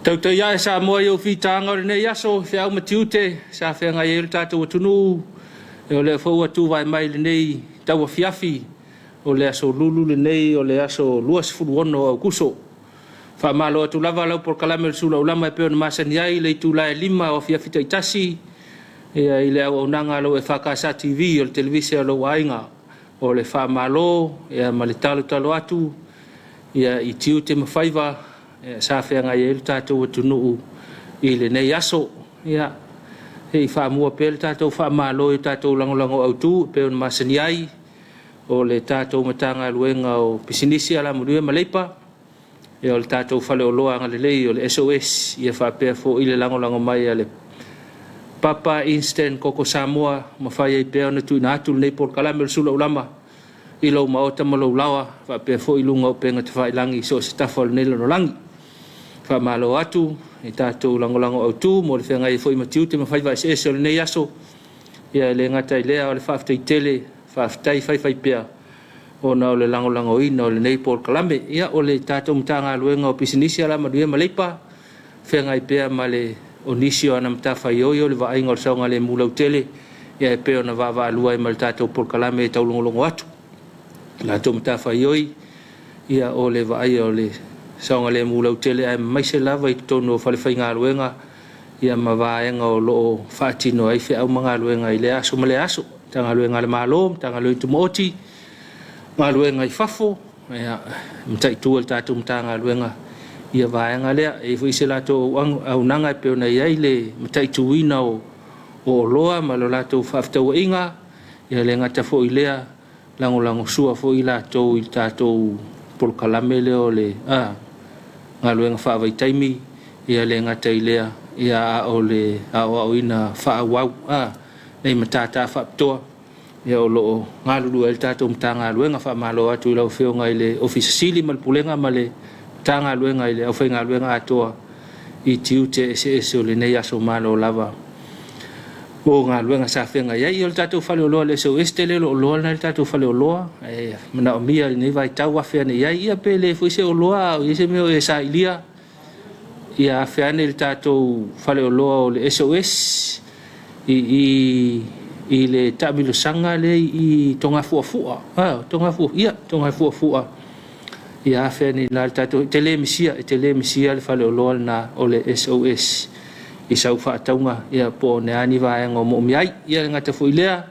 Tau ia sa moa yo fitanga le nei aso fe au matiute sa fe nga ye tatu tunu o le fo atu vai mai le nei tau Afiafi o le aso lulu le nei o le aso luas furuono au kuso fa malo tu lava lau por kalame Suluaulama pe on masani ai le tu la lima o Afiafi taitasi e ile au nanga lo EFKS TV o le televisi lo wainga o le fa malo e malitalo talo atu ia i tiute mafaiva sa fe nga ye tatu tunu ile nei aso ia e fa mua pe tatu fa malo tatu langolango au tu pe on masani ai o le tatu matanga luenga o pisinisi ala mudue malepa e o le tatu fale o loa ngale lei o le SOS ia fa pe fo ile langolango mai ale papa instant koko Samoa mafai ai pe ona tu na tu nei por kalame Suluaulama ilo maota malo lawa fa pe fo ilunga o penga te fai langi so stafol nei lo langi fa malo atu e tatu langolango au tu mo le fenga i fo i matiute mafai vai se o le nei aso ia le ngata i lea o le faaftai tele faaftai fai pea ona o le langolango ina o le nei por kalame ia o le tatu mtanga luenga o pisinisi ala madue malepa fenga i pea ma le o nisio ana mtafa yoyo le vainga o saunga le mulau tele ia e peo na vava alua i mal tatu por kalame e tau longolongo atu la tau mtafa yoi ia o le vai o le saunga le mulau tele ai maise lava i tono fale fai ngā luenga ia ma vaenga o loo whaatino ai whi au mga luenga i le aso ma le aso tanga luenga le malo tanga luenga tumoti ngā luenga i fafo ia mtai tua le tatu mtanga luenga ia vaenga lea e fui se lato au nanga e peo na iai le mtai tuina o loa ma lo lato whaaftau inga ia le ngata fo i lea lango sua fo i lato i tato por kalame leo le ngā luenga whaavai taimi ia le ngata i lea ia o le au ina whaawau nei matata whaaptoa ia o loo ngā lulu el tato mtanga luenga whaamalo atu i lau whio ngai le ofisa sili malpulenga ma le tanga luenga i le au whainga luenga atoa i tiute ese o le nei aso malo lava o ngā luenga sa whenga iai o le tato whale o loa le so estele o loa na le tato whale o loa mana o mia nei vai tau awhiane iai ia pe le fuise o loa o ise meo e sa ilia ia awhiane le tato whale o loa o le SOS i le tamilo sanga le i tonga fuafua tonga fuafua ia awhiane la le tato tele misia le whale o loa na o le SOS i sau whaataunga ia po ne ani vaenga o momiai ia ngata fuilea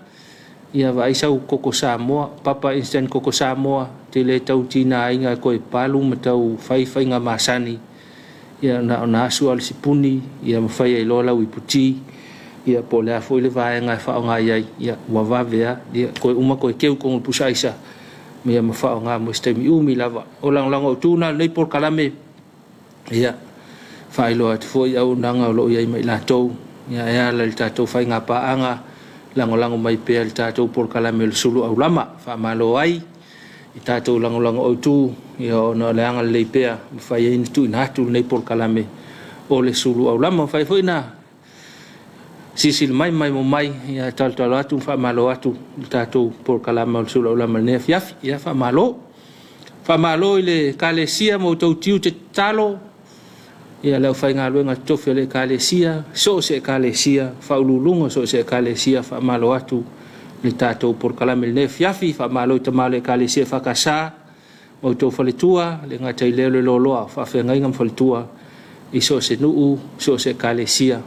ia vai sau koko Samoa papa instant koko Samoa te le tau tina inga koe palu ma tau fai nga masani ia na asu al sipuni ia mawhai ai lola ui puti ia po lea fuile vaenga e whaonga iai ia wavavea ia koe uma koe keu kongu pusaisa me ia mawhaonga mo stemi umi lava o lango tuna nei por kalame ia whaelo atu foi au nanga o loo iai mai latou ia ea la li tatou whai ngā paanga lango mai pea li tatou por kalame le Suluaulama whaamalo ai i tatou lango au tu ia o na leanga le pea whai e tu ina atu nei por kalame o le Suluaulama whai foi na sisil mai mo mai ia talo atu whaamalo atu li tatou por kalame o le Suluaulama ne Afiafi ia whaamalo i le kalesia mo tau tiu te talo ia lau whai ngā luenga tofi le kalesia so se kalesia whaululunga so se kalesia whaamalo atu le tātou por kalame le Afiafi whaamalo i tamalo e kalesia whakasa o tau whaletua le ngā tai leo le loloa whawhenga inga mwhaletua i so se nuu so se kalesia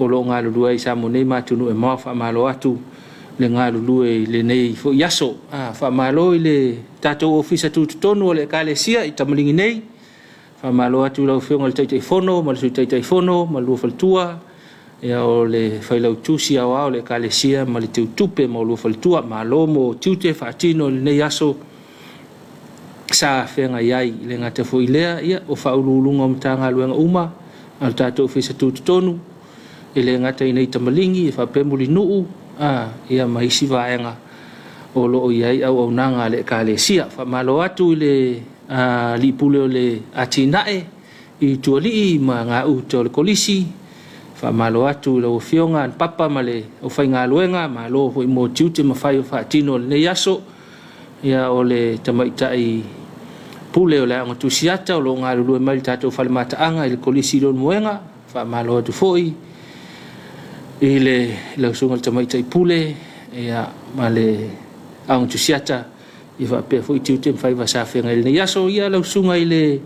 o lo ngā lulua i sa monei matunu e maa whaamalo atu le ngā lulua i le nei fo yaso whaamalo i le tātou ofisa tutonu o le kalesia i tamalingi nei whaamalo atu lau whionga le taitai whono, ma le sui taitai whono, ma lua whaletua, ia o le whailau tusi au au le kalesia, ma le teu tupe ma lua whaletua, ma lo mo tiute whaatino le nei aso, sa whenga iai le ngata fo ilea, ia o whaululunga o mtanga luenga uma, al tātou whisa tūtutonu, e le ngata i nei tamalingi, e whapemuli nuu, ia maisi vaenga, o loo iai au nanga le kalesia, whaamalo atu le li pule o le atinae i tualii ma ngā uta o le kolisi whaamalo atu lau whionga an papa ma le o whai ngā luenga ma lo hoi mō tiute ma whai o whaatino le nei aso ia o le tamaitai pule o le anga tusiata o lo ngalu mai tatou falemataanga i le kolisi lon moenga fa malo atu foi i le sunga le tamaita i pule ia male anga tusiata i fa pe foi tiute fai va sa fenga le yaso ia le sunga i le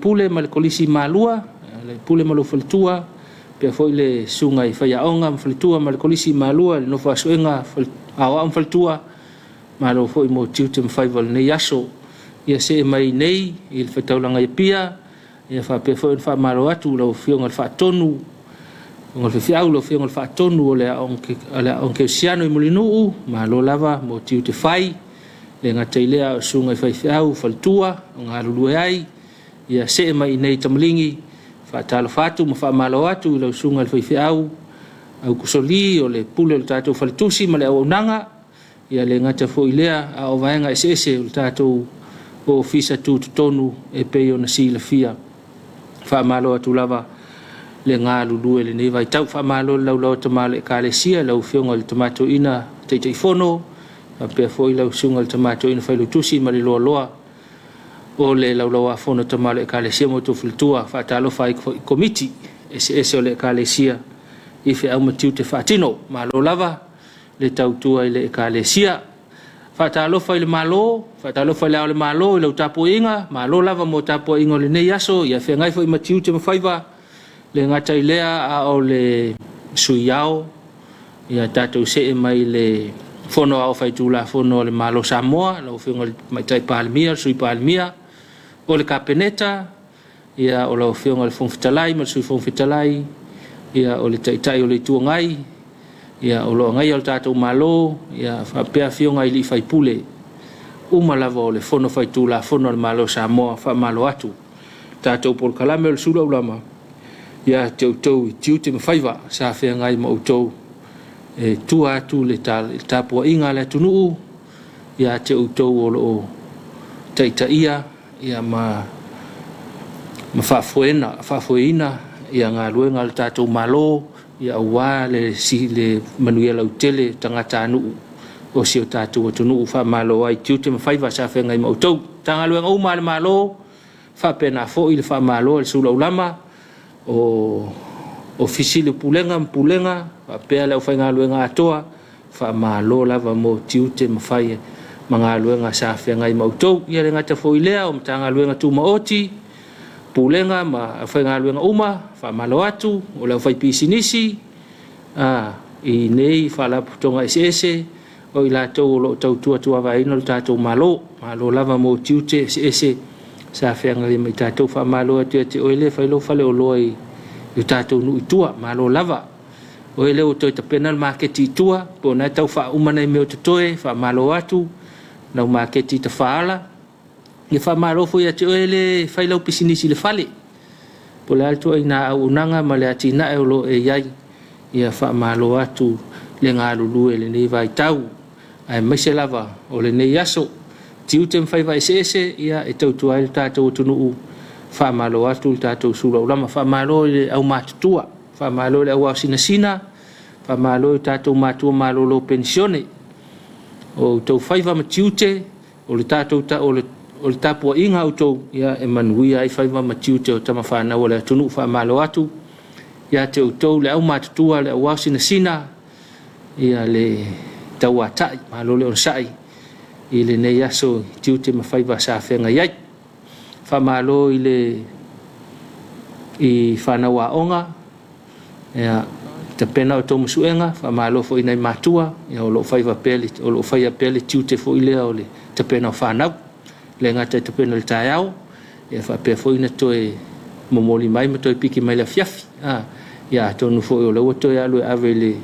pule mal kolisi malua le pule malo faltua pe foi le sunga i fai aonga faltua mal kolisi malua le no fa suenga awa faltua malo foi mo tiute fai val ne yaso ia se mai nei il fataulanga i pia ia fa pe foi fa malo atu lo fionga fa tonu ngol fe fiau lo fionga fa tonu le onke siano i mulinu malo lava mo tiute fai le ngata ilea sunga i fai fiau faltua ngalu ai ia se mai nei tamlingi fa talo fatu mo fa malo atu lo sunga i fai fiau au kusoli o le pule le tatou faltusi ma le aunanga ia le ngata fo ilea a o vaenga ese le tatou o fisa tu tonu e pe ona sila fia fa malo atu lava le ngalu lue le nei vai tau fa malo lau tamalo e kalesia lau fionga le tomato ina teitei fono pe fo ila sunga le tomato ina fai lutusi ma le loa o le lau fono tamalo e kalesia mo tu filtua fa talo fai komiti ese o le kalesia ife au matiu te fatino malo lava le tautua i le ekalesia fatalofa i le malo fatalofa i le malo i le Tapuaiga malo lava mo Tapuaiga le nei aso ia fengai fo i matiu te mafaiva le ngata i lea a o le suiao ia tatou se mai le fono au faitula fono le malo Samoa lo fenga mai tai palmia sui palmia o le kapeneta ia o lo fenga le fonfitalai ma sui fonfitalai ia o le taitai o le tuangai ia o lo ngai al tatou malo ia fa pe fionga i li fai pule uma lava o le fono fai tula fono le malo Samoa fa malo atu tatou por kalame o le Suluaulama ia teutou tiu te mawhaiva sa whea ngai ma utou e tua atu le Tapuaiga le tunuu ia teutou o lo taitaia ia ma whaafueina ia ngā luenga le tatou malo ia ua le manuela utele tangata anu o si o tatou tunu fa malo ai tiu te mawhaiva sa whea ngai ma utou tanga luenga uma le malo fa pena fo il fa malo le Suluaulama o fisile pulenga fa pe le fa ngā luenga atoa fa malo lava mo tiu te mawhai mga luenga sa whea ngai ma utou ia le ngata fo ilea o mtanga luenga tu maoti pulenga ma fa ngā luenga uma fa malo atu o le fa pisinisi i nei fa la putonga ese o ila tau lo tau tua vai no tatou malo lava mo tiute ese sa fa ngai mai tatou fa malo atu te o ile fa lo fa le o loi i tatou nu tua malo lava o ile o to penal market tua po na tau fa umana me o toe fa malo atu na market te faala ia fa malo fo ia te o ile fa lo pisinisi le fale po le alto ina unanga ma le atina e lo e yai ia fa malo atu le ngalu le nei vai tau ai mai se lava o le nei aso tiu te fai vai ese ia e tau tu ai tatou tunu fa malo atu tatou Suluaulama fa malo le au matutua fa malo le au sina fa malo tatou matua malo lo pensione o tau fai va matiute o le tatou o le Tapuaiga autou ia e manuia ai fai va matiute o tama fa na o le tunu fa malo atu ia te utou le au matutua le au sina ia le tauatai malo le orsai i le nei aso tiu te mawhai wa sa whenga iai fa malo i whanau a onga ia te pena o tō musuenga fa malo fo i nei matua ia o lo whai wa pele o lo whai a pele tiu te fo i lea o le te pena o whanau le ngata te pena le tai au ia fa pe fo i na toe momoli mai ma toe piki mai le Afiafi ia tonu fo i o le ua toe alu e ave le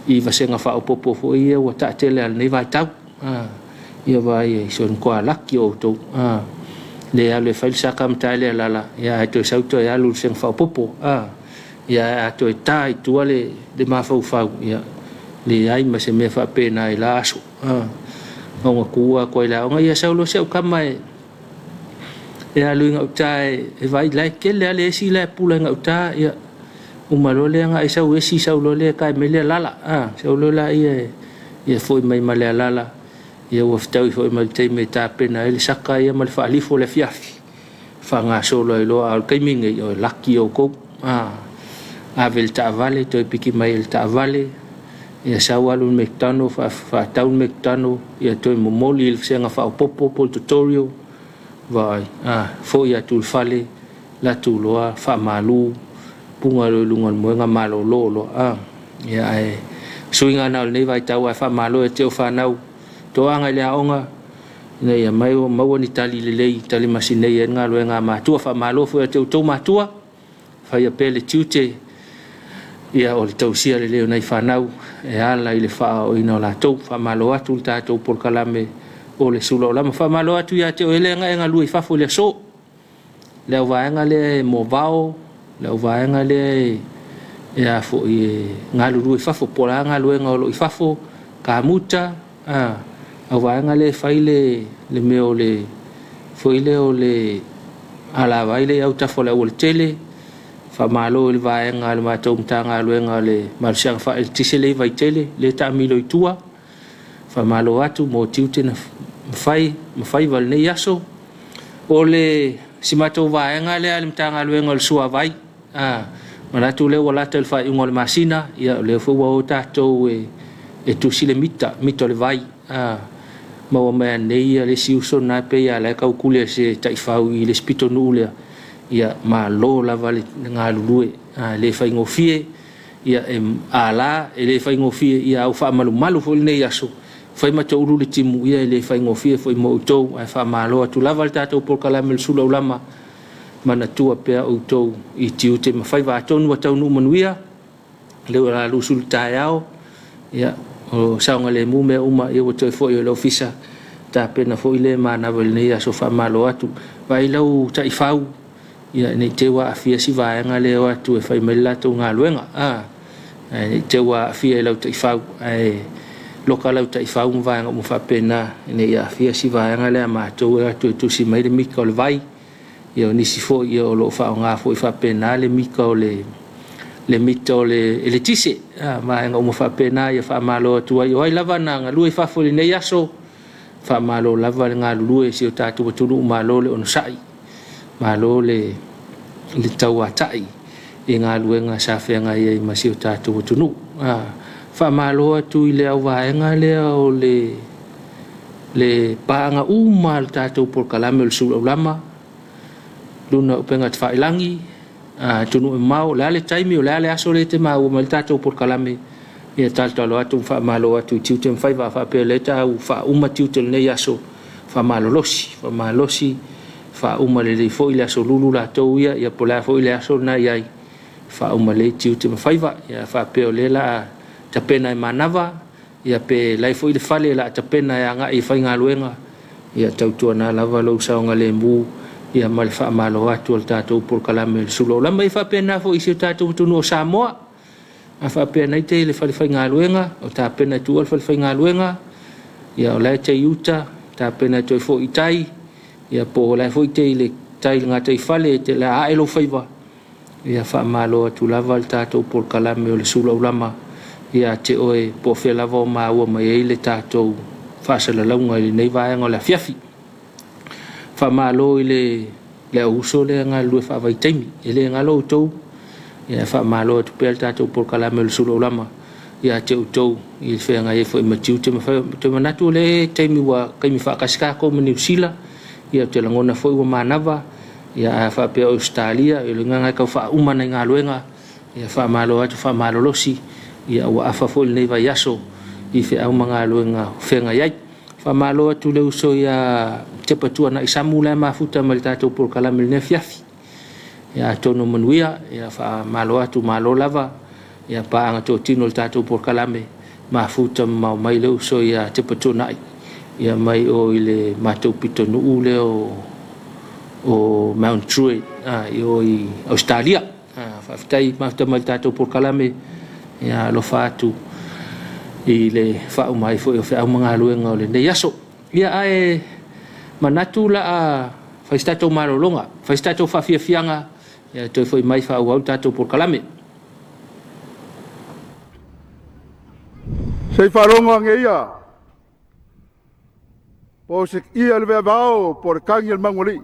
i vasenga wha o popo fo i ea ua taatele al nei vai tau ia vai e son koa laki o tau le alu e whail saka mtaile alala ia e toe sauto e alu seng wha o popo ia a toe tai tua le mawhau whau ia le ai ma se mea wha pena e la aso onga kua koe la onga ia saulo seu kama e alu inga uta e vai lai ke le ale esi la pula inga uta ia umalo le nga e sau esi saulo le kai mele lala saulo la ia foi mai male lala ia ua fitau foi mal te me ta pena ele saka ia mal fa alifo le fiafi fa nga solo i lo al kaiminga o laki o ko a vel ta vale to piki mai el ta vale ia sa walu mektano fa taun mektano ia to momoli il senga fa popo tutorial vai fo ia tul fale la tuloa fa malu punga lo lungan moenga malo lo ia ai suinga na le vai tau fa malo e te fa nau to anga le aonga nei ia mai o mau ni tali le tali masine ia nga lo nga matua fa malo fo te to matua fa ia pele tute ia o le tausia le nei fa nau e ala ile fa o ina la to fa malo atu ta to por kalame o le Suluaulama fa malo atu ia te o ele nga lui fa fo le so le va nga le movao le va nga le ia fo nga lui fa fo por nga lu nga lo fa fo kamuta va nga le faile le meo le foile o le ala vaile au ta fo le o tele fa malo il va nga le matou mtanga lu nga le marchang fa el tisele vai tele le ta milo itua fa malo atu mo tiute na fai val ne yaso o le si matou va nga le al mtanga lu nga le sua vai mana tu le wala tel fa ngol masina ia le fo wa ta to e tu sile mito le vai ma o me nei le si uso na pe ia le kau kule se tai fau i le spito nule ia ma lo la vale nga lue le fa ngofie ia ala le fa ngofie ia au fa malu fo nei aso fa ma to ulu le timu ia le fa ngofie fo mo to fa malo tu la valta to por kala mel Suluaulama mana tua pe o to i tiu te ma fa va tonu tau nu manuia le la lu sulta yao ia o saunga le mume uma ia o toi fo i le ofisa ta pena fo i le mana vel nei aso fa malo atu vai lau ta i fau ia nei te wa afia si va nga le atu e fai mela to nga luenga nei te wa afia lau ta i fau loka lau ta i fau va nga mo fa pena nei afia si va nga le ma to atu tu si mai le mika le vai ia ni si fo ia o lo fa nga fo i fa pena le mika o le mito le tise ma nga mo fa pena ia fa malo tu ai lava na nga lui fa fo le nei aso fa malo lava nga lui si o tatu tu malo le on sai malo le taua tai e nga lui nga sa fe nga ia ma si o tatu tu fa malo tu ile au va nga le pa nga mal tatu por kalame le Suluaulama luna penga fa ilangi tunu mau le taimi o le aso le te mau mal tato por kalame ia talto lo atu fa malo atu tiutem fa fa pe le ta fa uma tiutel ne yaso fa malosi fa uma le fo ile aso lulu la to ia pola fo ile aso na ia fa uma le tiutem fa ia fa pe le la ta pena manava ia pe lai fo ile fale la ta pena ia nga i fa ngaluenga ia tautua na lava lo saunga le mbu ia mal fa malo atu al tato por kalame Suluaulama i fa pena fo i se tato tunu Samoa a fa pena i te le fa ngaluenga o ta pena tu al fa ngaluenga ia o la te yuta ta pena to fo i tai ia po la fo i te le tai nga te fale te la a elo faiva ia fa malo atu lava al tato por kalame o Suluaulama ia te oe po fe lava o maua mai le tato fa se la launga i nei vai ngo la Afiafi fa malo le uso le nga lu fa vai taimi ele nga lo to ia fa malo tu pel tato por kalame le Suluaulama ia te to i fe nga e fo matiu te te manatu le taimi wa kai mi fa kaska ko meni usila ia te langona fo wa manava ia fa pe Australia ele nga ka fa uma na nga luenga ia fa malo losi ia wa fa fo le vai yaso i fe au manga luenga fe nga yai fa malo tu le uso ia te patua na isamu le mafuta mal tato por kalame le Afiafi ia tono manuia ia fa malo atu malo lava ia pa anga to tino le tato por kalame mafuta mai le uso ia te patua na ia mai o ile matou pito nu le o Mount Druitt io i Australia fa ftai mafuta mal tato por kalame ia lo fatu i le fa mai fo fa mga luenga le ne yaso ia ai manatu la fa stato malolonga fa stato fa fianga ia to foi mai fa au tato por kalame sei faronga ngeia po se ia le vao por kangi el mangoli.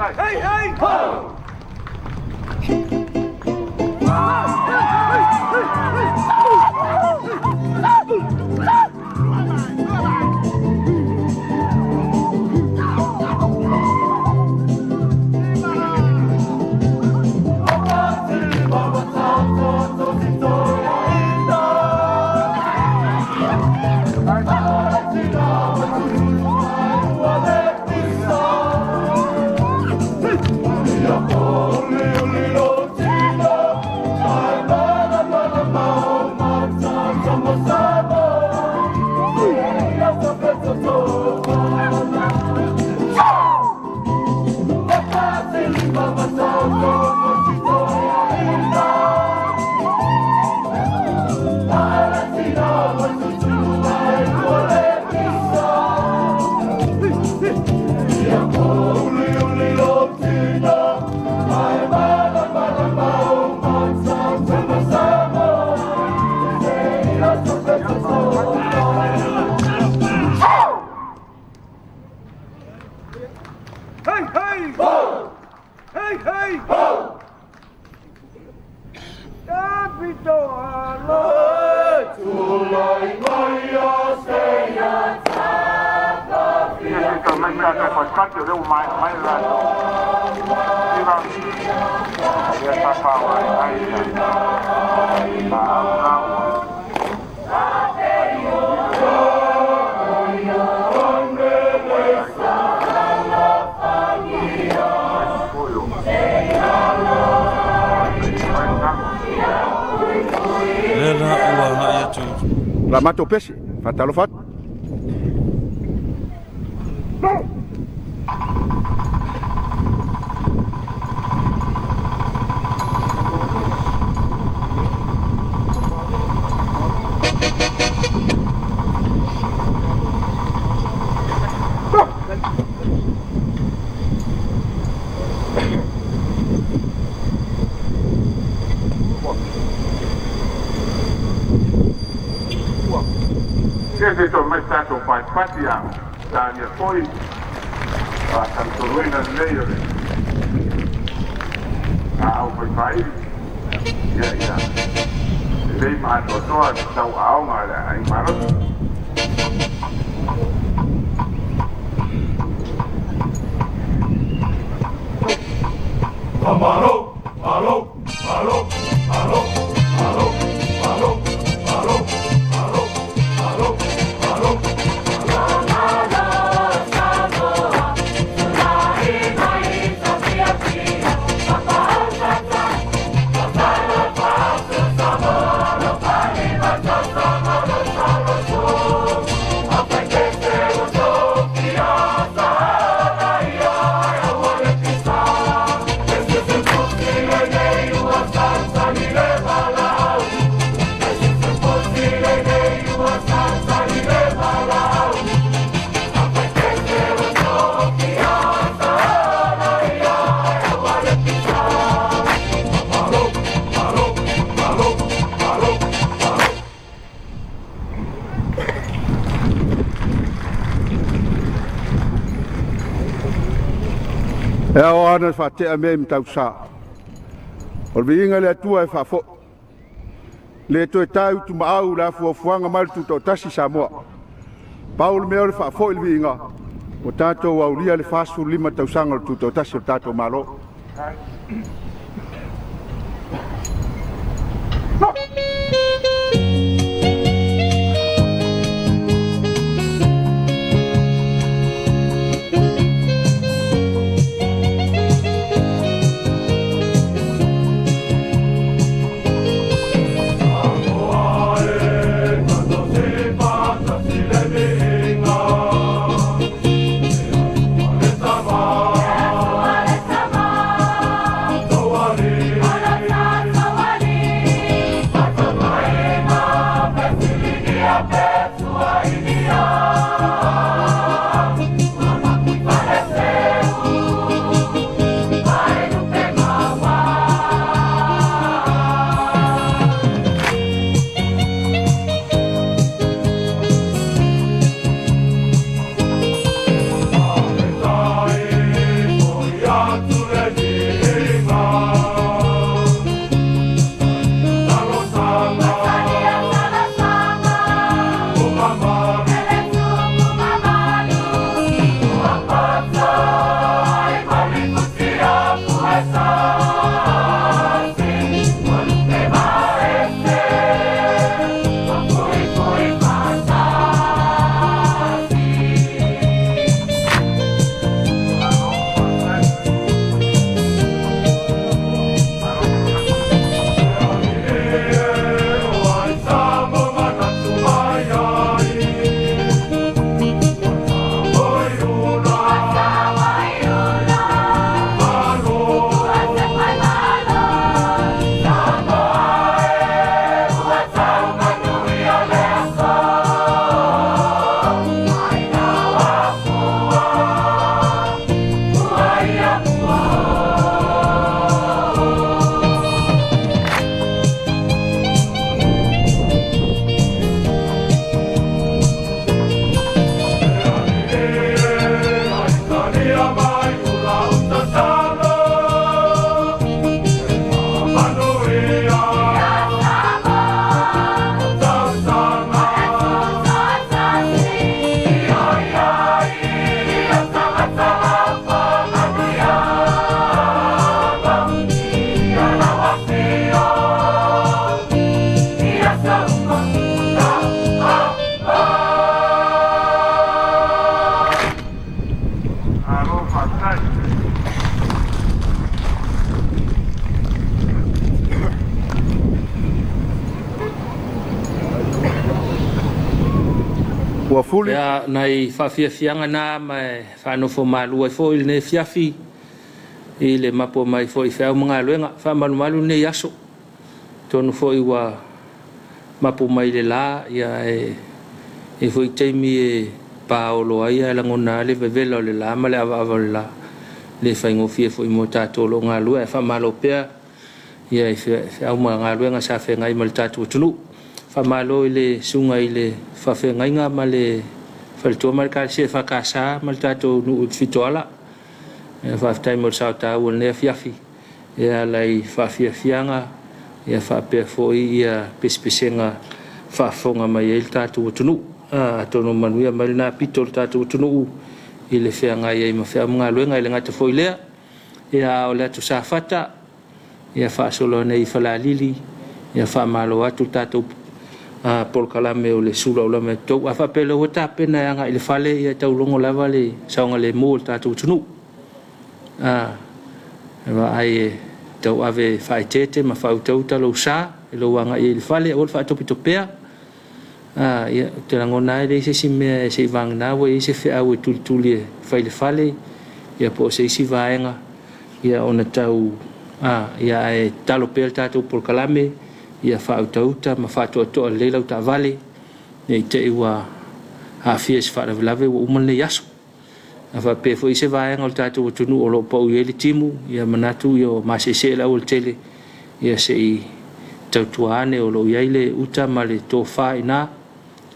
Hey, hey, ho! La mato pesi, fatalo fat. Questo mai stato qua, infatti Daniel poi a tanto lui non lei un paese ya lei ma to tau au ma ai maro Amaro alo alo alo alo alo alo E o ana whate a me mtau sa. O vinga le atua e whafo. Le to e tau tu maau la fuafuanga maltu tau tasi Samoa. Paul mea le whafo il vinga. O tātou au ria le whasu lima tau sanga tu tau tasi o tātou malo. Ya nai whawhiawhianga nā mai whanofo mālua i fo i ne fiafi i le mapo mai fo i whiau mga luenga whamalumalu ne yaso tonu fo i wa mapo mai le la ia e fo i teimi e paolo ai a langona le vevela o le la ma le ava le la le whaingo fie fo i mo tātolo ngā lua e whamalo pia ia i whiau mga luenga sa whengai ma le tātua tunu whamalo i le sunga i le whawhengai ngā ma le whalitua ma le kāsia whakasa ma le tātou nuu whitoala whawhitai mo le sao tāu le nea fiafi ia lai whawhiawhianga ia whapea fōi ia pespesenga whawhonga mai e le tātou tunu tono manuia mai le nā pito le tātou tunu i le whenga ia i ma whea mga luenga i le ngata fōi lea ia o le atu sa whata ia whaasolo nei whalalili ia whamalo atu tātou Paul Kalame o le Suluaulama tau a whapelo o tāpena anga i le whale i a tau longo lava le saonga le mō le tātou tunu. Ewa ai e tau ave whaitete ma whautau talo sa e lo anga i le whale o le whaatopi topea. Te rangona e le ise si mea e se i vangna wa i se whiau e tuli e whai le whale i a po se isi vaenga i a ona tau i a e talo pea le tātou Paul Kalame ia whautauta ma whatoa le lau ta vale nei te iwa Afiafi whaaravilave wa umane yaso a whapefo i se vaenga o le tātou atunu o lo pau i ele timu ia manatu i o masese la o le tele ia se i tautuane o lo iaile uta ma le tō wha i nā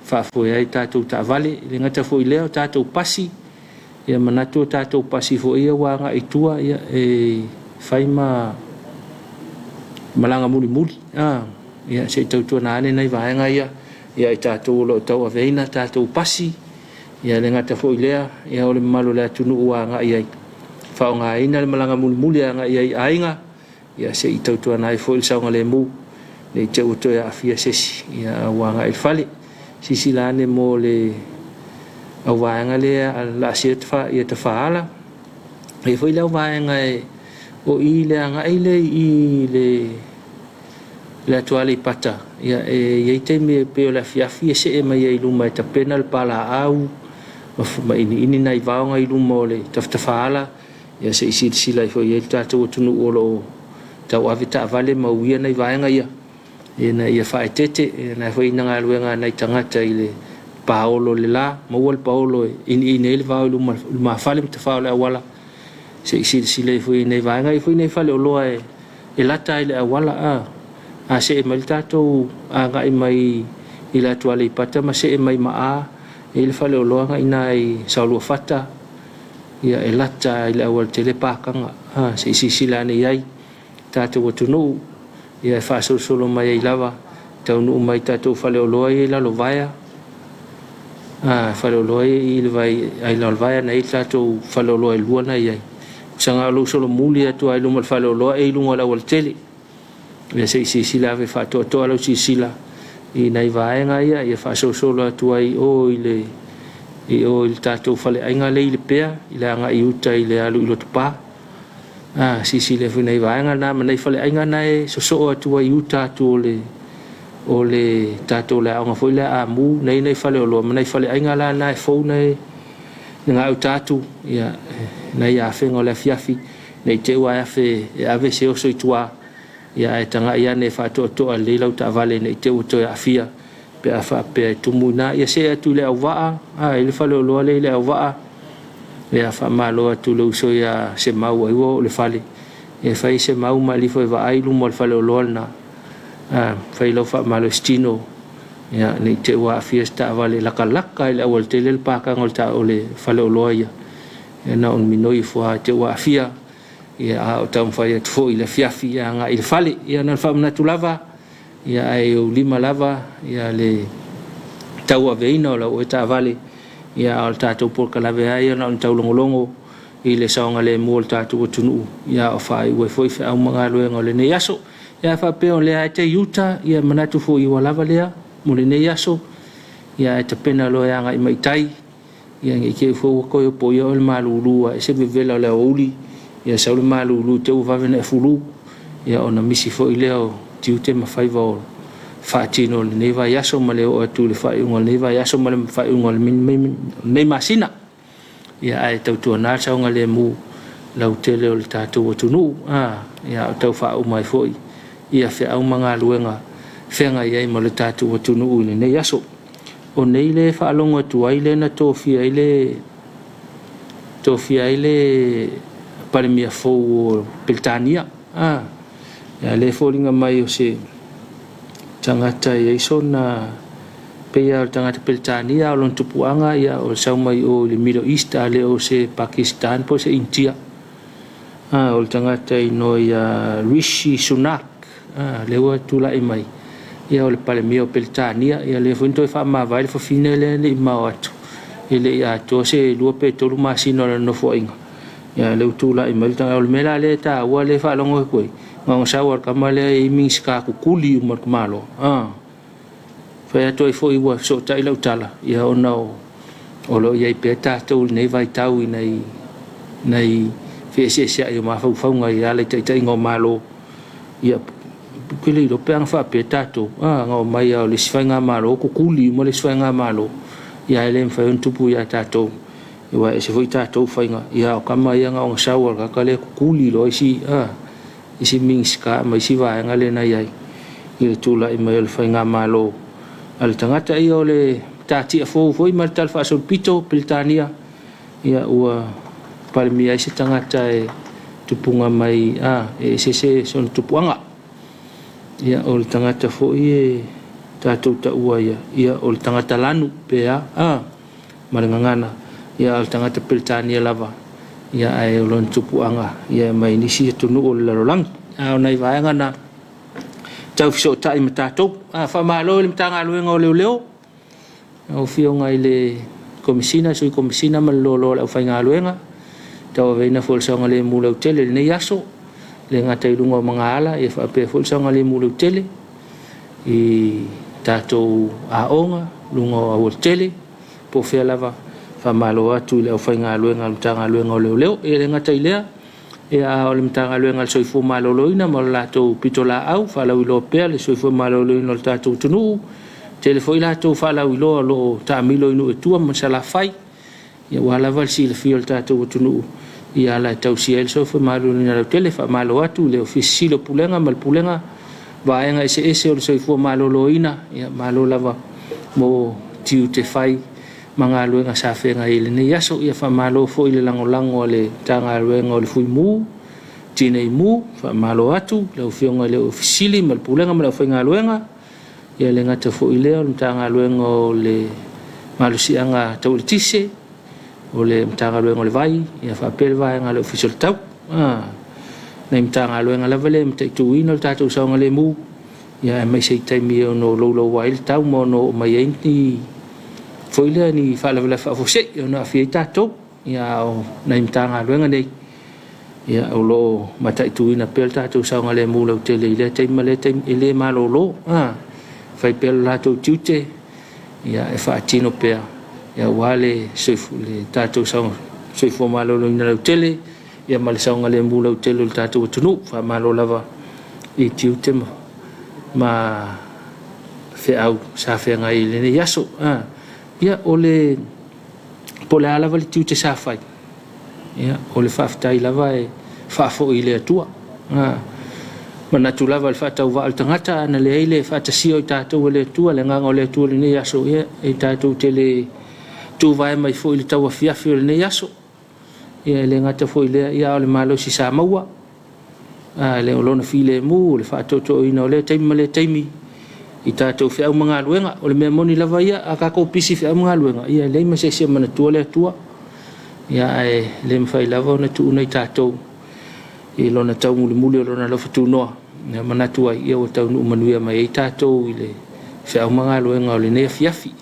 whaafoe ai tātou ta vale le ngata fo i leo tātou pasi ia manatu o tātou pasi fo ia wanga i tua ia e whaima malanga muli ia se tautua nane nei vaenga ia i tātou lo tau aveina tātou pasi ia le ngata fo i lea ia o le malo le atunu ua nga ia whaonga ina le malanga muli nga ia ainga ia se i tautua nai fo i saunga le mu le te uto ia afia sesi ia wanga i fale sisi lane mo le au vaenga le la se ia te whaala e fo i leo vaenga o i le anga ile i le atuale i pata ia e te me pe o la fiafi se e mai i luma i tapena le pala au ma ini nai vaonga i luma o le taftafaala ia se isi sila i fo i el tātou tunu o lo tau avita vale ma uia nei vaenga ia na ia whaetete na fo i nanga luenga nei tangata i le paolo le la ma ua le paolo ini le vao i luma fale mta whao le awala se isi sila i fo i nei vaenga i fo i nei fale o loa e lata i le awala a se e mai tātou a ngai mai i la tuale i pata ma se e mai maa e le whale o loanga ina i saulua whata ia e lata i le awal tele pākanga se isi silane iai tātou atunu ia e whaasolo mai i lava tau nuu mai tātou whale o loa i lalo vaia whale o loa i le vai ai lalo vaia nei tātou whale o loa i luana iai sanga lo solo muli atu ai lumal fale lo e lunga la wal tele ia se sila ve fa to lo sila I nei vaenga ia fa solo atu ai o ile o il tato fale ainga le ile pea ile anga I uta ile alu ilo tupa sila fu nei vaenga na nei fale ainga nai so atu ai uta tu o le tato le anga foi le amu nei fale lo nei fale ainga la na fo nei nga utatu ia nei afenga le Afiafi nei te wa afe ave se o so itua ia e tanga ia ne fa to le lau ta vale nei te uto afia pe afa pe tumuna ia se atu le ava ile fale lo le ava ia fa malo atu lo so ia se mau ai wo le fale e fa se mau mali foi va ai lu mo fale lo na fa lo fa malo stino ia nei te wa fiesta vale la kalaka ile awal tele le pa ka ngol ta ole fale lo ia na on minoi fo te wa fia ia o tam fa ia fo ile Afiafi ia nga il fale ia na fa na tulava ia ai o lima lava ia le tau aveina o la o ta vale ia al tato por kala ve ia na tau longolongo ile saunga le mo ta tu tunu ia o fa i foi fa o manga lo ngole ne yaso ia fa pe o le ai te yuta ia manatu fo I wala valea mo le ne yaso ia te pena lo ia nga I maitai ia ngi ke fo ko yo po yo el malulu e se vela le uli ia sa le malulu te u va vene fulu ia ona misi fo I leo tiu te ma fai va fa tino le ne va yaso ma le o tu le fa ngol ne va yaso ma le fa ngol me masina ia ai tau tu na sa ngale mu lau tele o le tatu o tunu ia tau fa o mai foi ia fe au manga luenga fenga ia mo le tatu o tunu ne yaso o nei le fa longa tu ai le na tofia ile pare mia fo peltania ya le folinga mai o se tangata ia sona pea tangata peltania o lon tupuanga ia o sau mai o le Middle East ale o se Pakistan po se India o tangata ino ia Rishi Sunak le wa tula I mai ia o le pale mio peltania ia le fonto fa ma vai le fine le mawatu ile ia to se lu pe to lu masino no fo inga ia le tula I mai tanga o le mela le ta wa le fa longo ko ngong sawar kamale I minska ku kuli umar malo fa ia to fo I wa so tai lau tala ia o no o lo ia pe ta to nei vai tau nei fe se ia ma fa ngai ia le tai ngo malo ia kili lo pe fa pe tato ngo mai o le sfanga malo ku kuli mo le sfanga malo ia ele fa un tupu ia tato ia se foi tato fainga ia kama ia ngo sawar ka kale ku kuli lo isi minska mai si va ngale na ia ile tula I mai le fainga malo al tangata ia le tati fo foi mal tal fa sol pito peltania ia ua palmia isi tangata tupunga mai se son tupuanga ia o le tangata fo ie tatou ta ua ia o le tangata lanu pea marangangana ia o le tangata peltania lava ia ai o lon tupuanga ia mai nisi tunu o le larolang o nei vaenga na tau fiso tai matatou fa malo le mtanga luenga o leo o fio ngai le komisina sui komisina malolo le fainga luenga tau veina fo songa le mula tele le yaso le ngata ilunga mangala e fa pe fo songa le mula tele I tatou aonga lunga o tele po fe lava fa malo atu le fainga luenga mtanga luenga o leo e le ngata ilea e a o le mtanga luenga soifo maloloina mo latou pitola au fa lau ilo pe le soifo maloloina o tatou tunu telefoi latou fa lau ilo lo tamilo inu etua masala fai ia wala val si le fio tatou tunu ia la tau si el soifo maloloina le telefa malo atu le ofisi lo pulenga mal pulenga vaenga ese o le soifo maloloina ia malo lava mo tiu te fai manga luenga sa fenga ile ne yaso ia fa malo fo ile langolango le tanga luenga o le fui mu tine mu fa malo atu le fionga le ofisili mal pulenga mal fenga luenga ia le ngata fo ile o tanga luenga o le malusianga tau tise o le tanga luenga le vai ia fa pel vai nga le official tau nei tanga luenga la vele mte tuino tatu songa le mu ia mai sei tai mi no lo wild tau mo no mai enti foi le ni fa la fa fo se na fi tato ia o na imtanga luenga nei ia o lo matai tuina pel tātou saunga le mūlau te le teima le teima ele malolo fai pel lātou tiute ia e whaatino pea ia wale soifu le tātou saunga soifu malolo ina lau tele ia male saunga le mūlau tele le tātou tunu wha malo lava i tiute ma au sa whenga i le ne yaso ia o le pole alava le tiute sa whai ia o le whaftai lava e whafo i le atua manatu lava le whatau wa al tangata ana le eile whatasio i tātou le atua le nganga o le atua le ne yaso ia i tātou te le tu vai mai fo i le tau Afiafi o le ne yaso ia le ngata fo i le ia o le malo si Samoa le olona file mu le whatoto ina o le taimi le taimi i tātou whiau mga luenga o le mea moni lava ia a kako pisi whiau mga luenga ia le ima sesia mana tua le atua ia le mwhai lava o na tuuna i tātou i lona tau muli muli o lona lofa tūnoa ia manatua ia o tau nu manuia mai i tātou i le whiau mga luenga o le ne Afiafi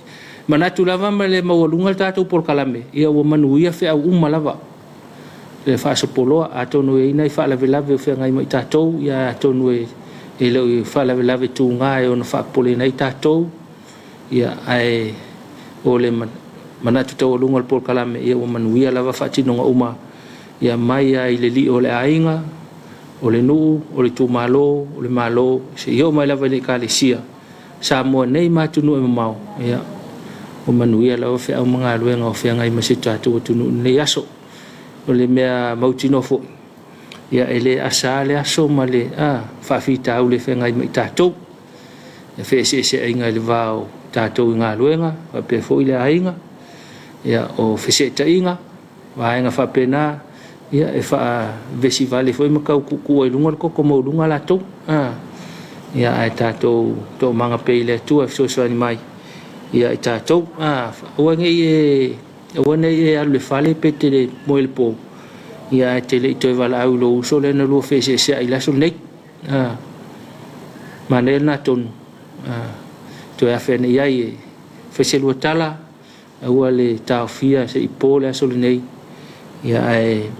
manatu lava ma le mawalunga le tātou polkalame ia o manuia whiau lava le whaasopoloa a tonu e ina i whaalawelawe o whiangai mai tātou ia a tonu e leo i whaalawelawe tū ngā e o na whaapole nei tātou ia ai o le manatu tau alunga le polkalame ia o manuia lava whaatinonga uma ia mai ai le li o le ainga o le nuu o le tū malo o le malo se iau mai lava le kālesia Samoa nei mātunu e mamau ia o manuia lava whiau mga luenga o whiangai masi tātou tunu nei aso o le mea mautino fo ia ele asa le aso ma le whawhita au le whengai mai tātou ia whese ainga le vau tātou i ngā luenga whape fo i le ainga ia o whese ta inga waenga whapena ia e wha vesi vale fo i makau kukua i lunga le koko mau lunga la tau ia e tātou tō manga pei le tua fsoswani mai ia e tātou uange wana e alu le fale pe te le moe le po ia te le ito e wala au lo uso le na lua whese se ai laso nei ma ne na tonu to e awhene iai e whese lua tala ua le tau fia se i po le aso le nei ia e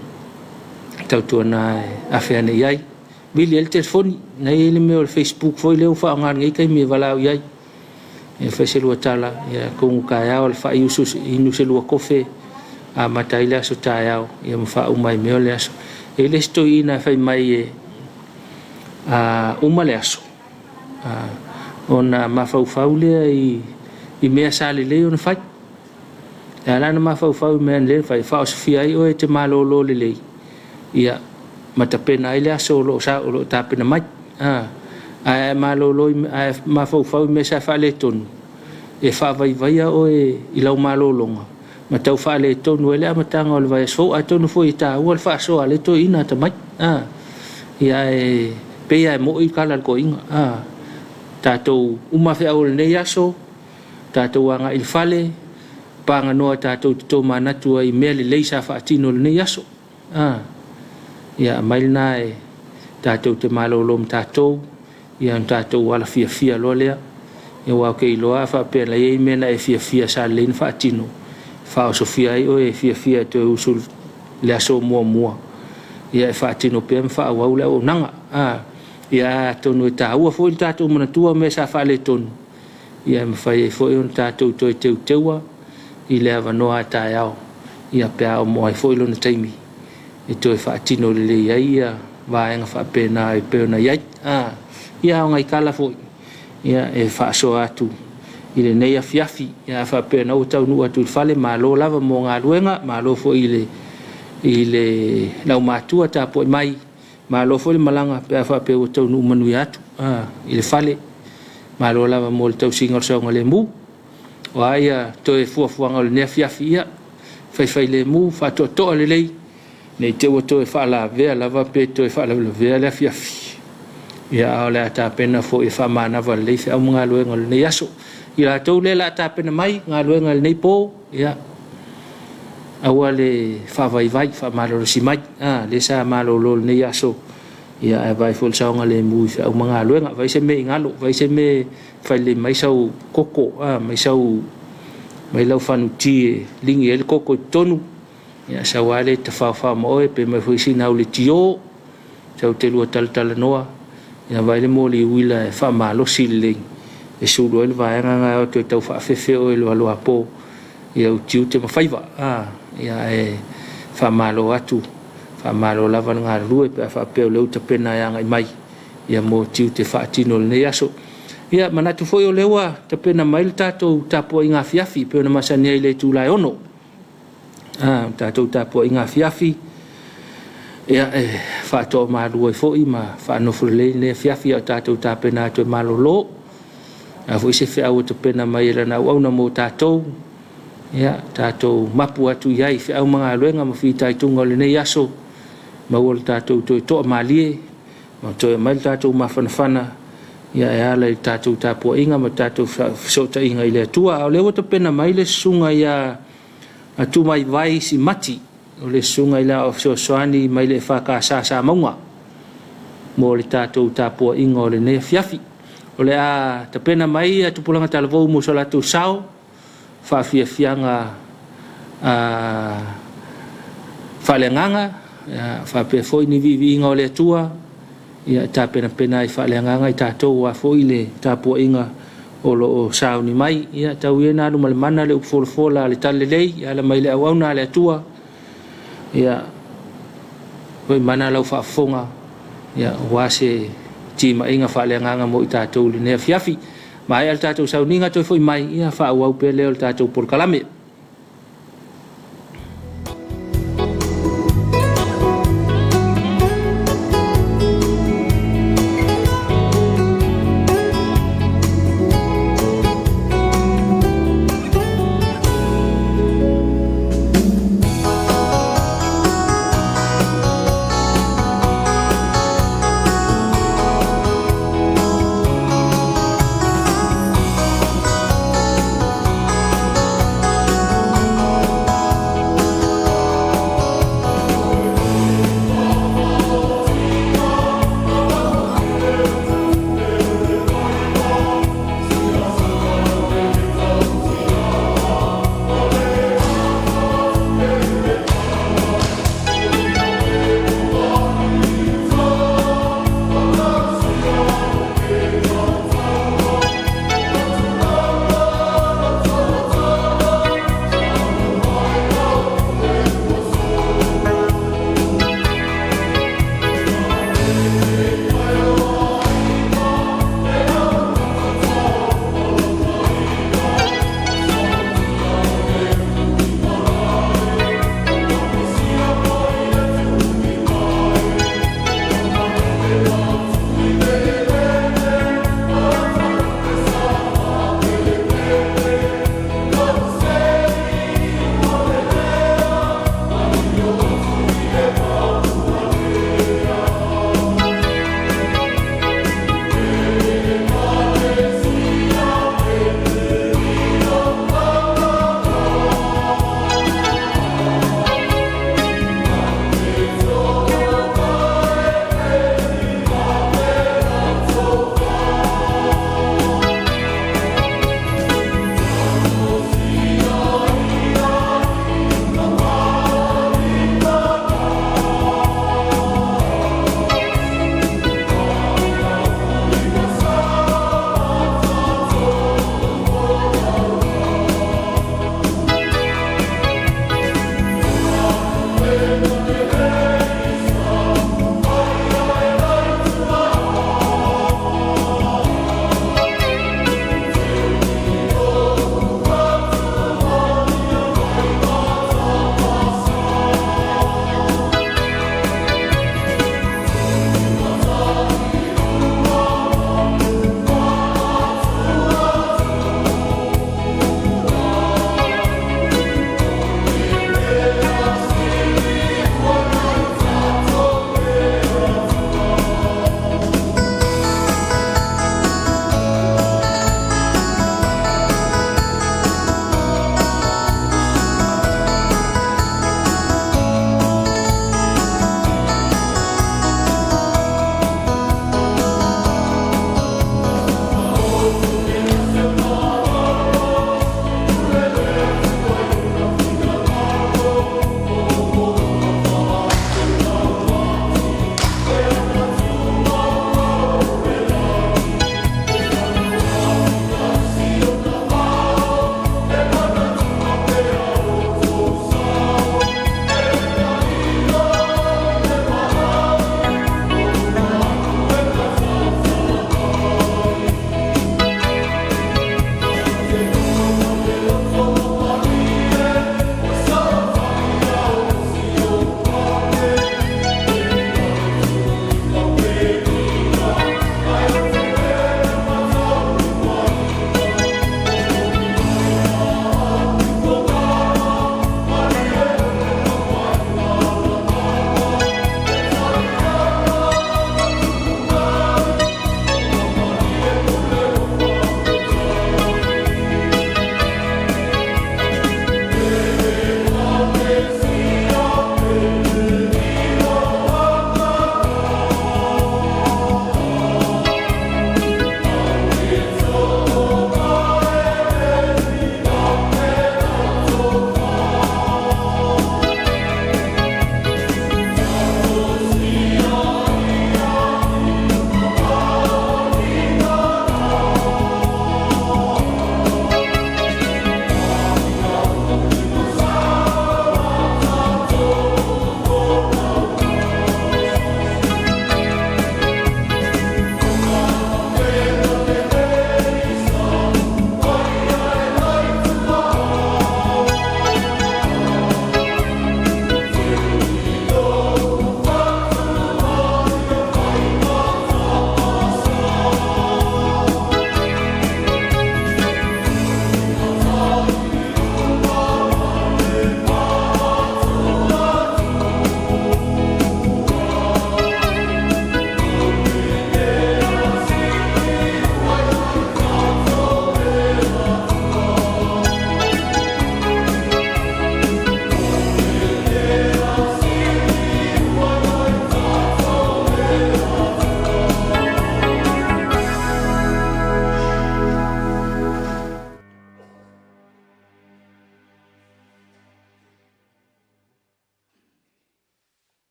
tautua na awhene iai bili el telefoni na e le meo le Facebook foi leo wha angan ngai kai me wala au iai e whese lua tala ia kongu kai au le wha iusu inu se lua kofe a matai le aso tai au ia ma wha umai meo le aso e le sto ina whai mai e uma le aso o na mawhauwhau lea i mea sale leo na whai e alana mawhauwhau mea le whai wha o sofia ai o e te malolo le lei ia matapena ai le aso o lo sa o lo tapena mai ai malolo ai mawhauwhau me sa wha le tonu e wha vai o e i lau malolonga ma tau wha le tonu e le amatanga o le vai asfo a tonu fo i ta ua le wha soa le to ina ta mai ia e pea e mo i kala ko inga tātou umawhea o le nei aso tātou anga il fale panga noa tātou tō manatua i mea le leisa wha atino le nei aso ia mailina e tātou te malolom tātou ia tātou wala fia loa lea ia wau ke iloa whapea la iei mena e fia sa lein wha atino wha o sofia ai o e fia te usul le aso mua ia e wha atino pia mwha awau lea o nanga ia tonu e tāua fo i tātou manatua me sa wha le tonu ia e mwhai e fo i on tātou to e teua i lea wanoa tā iao ia pia o moa e fo i lona taimi e to e wha atino le le ia vaenga whapena e peona iai ia o ngai kala fo ia e whaaso atu i le nei Afiafi ia whapena o tau nu atu i whale malo lava mo ngā luenga malo fo i le lau mātua tāpoi mai malo fo le malanga pia whapea o tau nu manui atu i le whale malo lava mo le tau singa o saunga le mu o aia to e fuafuanga o le nei Afiafi ia whai le mu whatoa le lei nei te ua to e whaala vea lava pe to e whaala vea le Afiafi ia o le atapena fo i whamanawa le whi au mga luenga le nei aso i la tau le la atapena mai ngā luenga le nei po ia aua le whawaiwai whamaloro si mai le sa malolo le nei aso ia e vai fo le saonga le mui whi au mga luenga vai se me ingalo vai se me whai le mai sau koko mai sau mai lau whanuti e lingi e le koko tonu ia sa wale te fa mo e pe mai foi sina o le tio sa te lua tal noa ia vai le mo le wila e fa malo sile e sulu ele vai nga o te tau fa fefe o le lo apo ia o tiu te mafaiva ia e fa malo atu fa malo lava nga rue pe fa pe le uta pena ia ngai mai ia mo tiu te fa tino le aso ia manatu foi o lewa te pena mai tato Tapuaiga Afiafi pe na masani ile tu lai ono tato Tapuaiga Afiafi ia fa to malu foi ma fa no fule le Afiafi o tato tapena to malolo a foi se fe au te pena mai la na au na mo tato ia tato mapu atu iai fe au mga luenga ma fi tai tunga le nei aso ma wol tato to malie ma to mai tato ma fana ia e ala i tato Tapuaiga ma tato so ta inga ile tua o le o te pena mai le sunga ia atu mai vai si mati o le sunga ila o soani mai le whaka sa maunga mo le tatou Tapuaiga o le ne Afiafi o le a te pena mai a tupulanga talavou mo sola tu sao whaafiafianga whalenganga whape foi ni vivi inga o le atua ia ta pena i whalenganga i tatou a foi le Tapuaiga o lo sao ni mai ia tau ia nanu malemana le upfolfola le tale lei ia le mai le awauna le atua ia foi mana lau whaafonga ia wase tima inga whalenganga mo i tatou le ne Afiafi ma ai al tatou sao ninga toi foi mai ia whaawau pe leo le tatou porkalame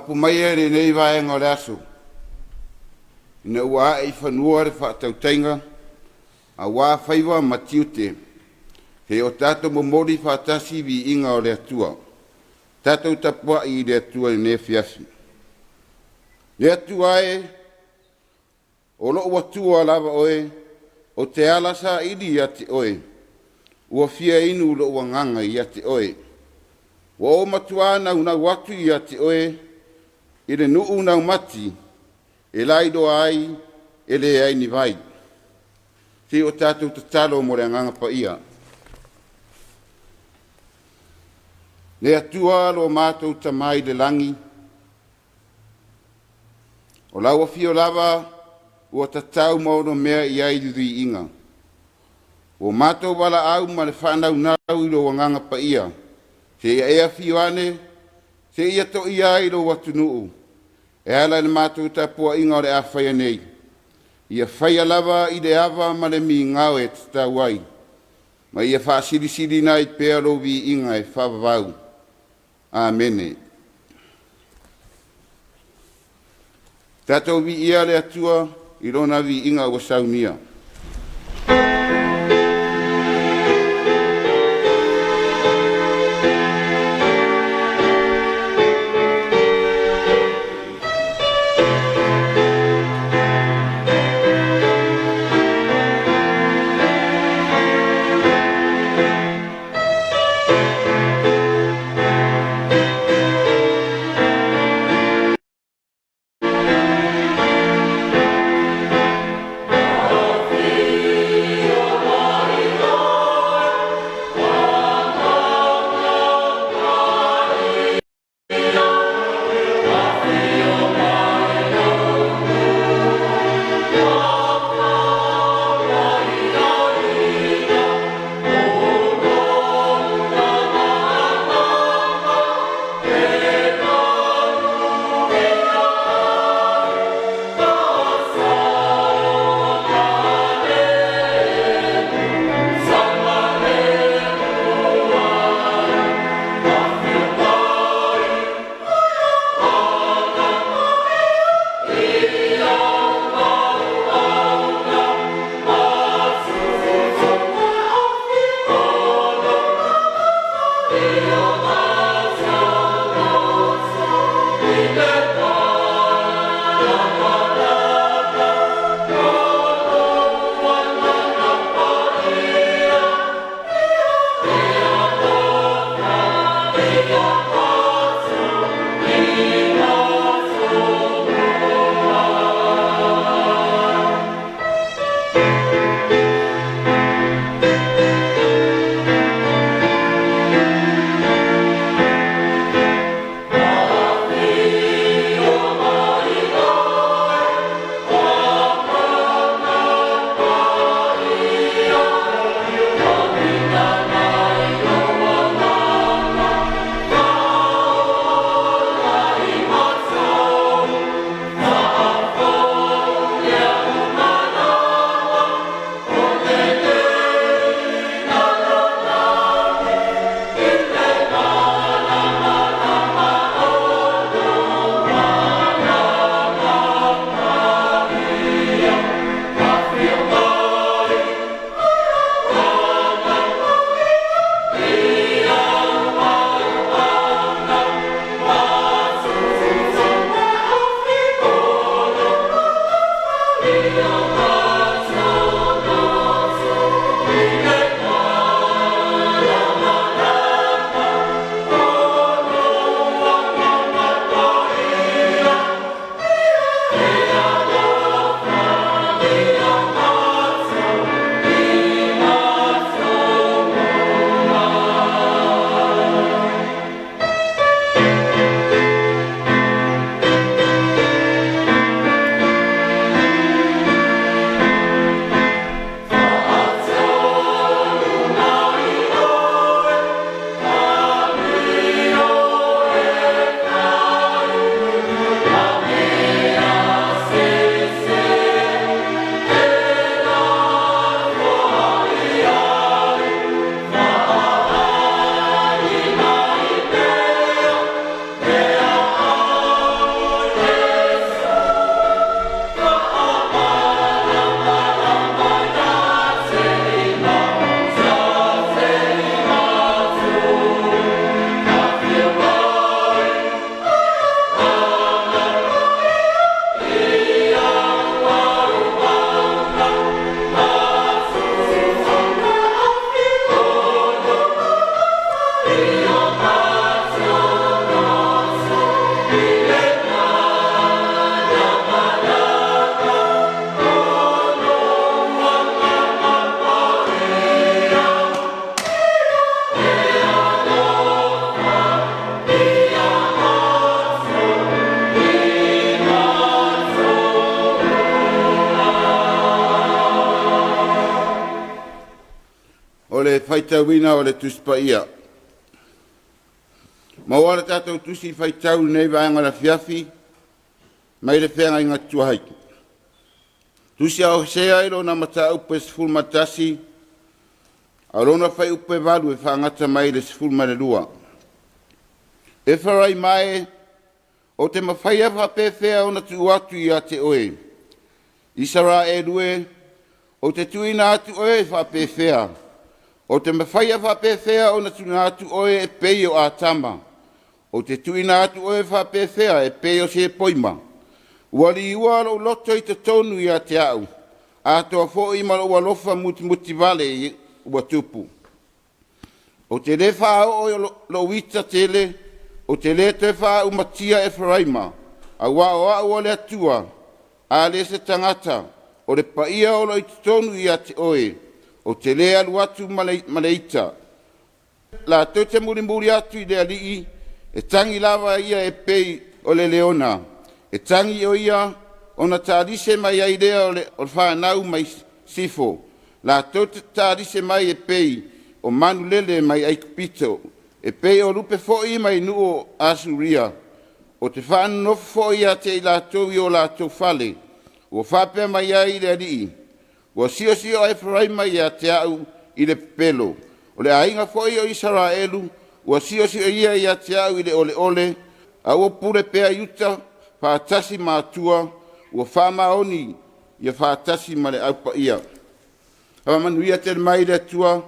Mapu mai e nei vaenga o le aso. Ina ua e whanua re whaatautainga, a wā whaiwa matiute, he o tātou momori whaatasi vi inga o le atua. Tātou tapua i le atua i ne Afiafi. Le atua e, o lo ua tua lava oe, o te alasa ili i ati oe, ua fia inu lo ua nganga i ati oe. Wa o matuana una watu i ati oe, i le nuu na mati, e laido ai, e le ai ni vai. Te o tātou tatalo mo le nganga pa ia. Le atua lo mātou tamai le langi. O laua fio lava, ua tatau mauno mea i ai dui inga. O mātou wala au ma le whanau nau i lo wanganga pa ia. Te ia ea fio ane, te ia to ia i lo watu nuu. E ala le mātou tapua inga o le a whaia nei. Ia whaia lava i le awa ma le mi ngau e tatau ai. Ma ia wha siri nai pēa lo vi inga e whawawau. Amene. Tātou vi ia le atua i rona vi inga o saunia. o le whaitauina o le tuspaia. Mawara tātou tusi whaitau nei vaenga la Afiafi, mai le whenga inga tuahaiki. Tusi au sea ilo na mata upe sifuru matasi, alona whai upe valu e whangata mai le sifuru manelua. E wharai mai, o te mawhaia whapewhea o na tu atu i a te oe. Isara e rue, o te tuina atu oe whapewhea. O te mawhaia whapewhea o na tu atu oe e peio a tama. O te tuina atu oe whapewhea e peio se poima. Wali ua lo loto i te tonu i a te au. A toa fo i malo ua lofa muti vale i ua tupu. O te le whao o lo wita tele, o te le te wha umatia e wharaima, a wā o le atua, a le se tangata, o le paia o lo i tonu i a te oe, o te le alu atu maleita. La tau te muri atu i le alii, e tangi lava ia e pei o le leona, e tangi o ia, o na tārise mai ai lea o le whanau mai sifo, la tau te tārise mai e pei, o manu lele mai ai kupito, e pei o rupe fo'i mai nuo asuria, o te whaanu nofu fo'i a te i lātou i o lātou whale, o whapea mai ai le alii, o sio ai wharai mai a te au i le pelo, o le ainga fo'i o Israelu, o sio ia i a te au i le ole, a o pure pea yuta, whaatasi mātua, o whamaoni i a whaatasi ma le aupa ia. Hawa manuia te mai le atua,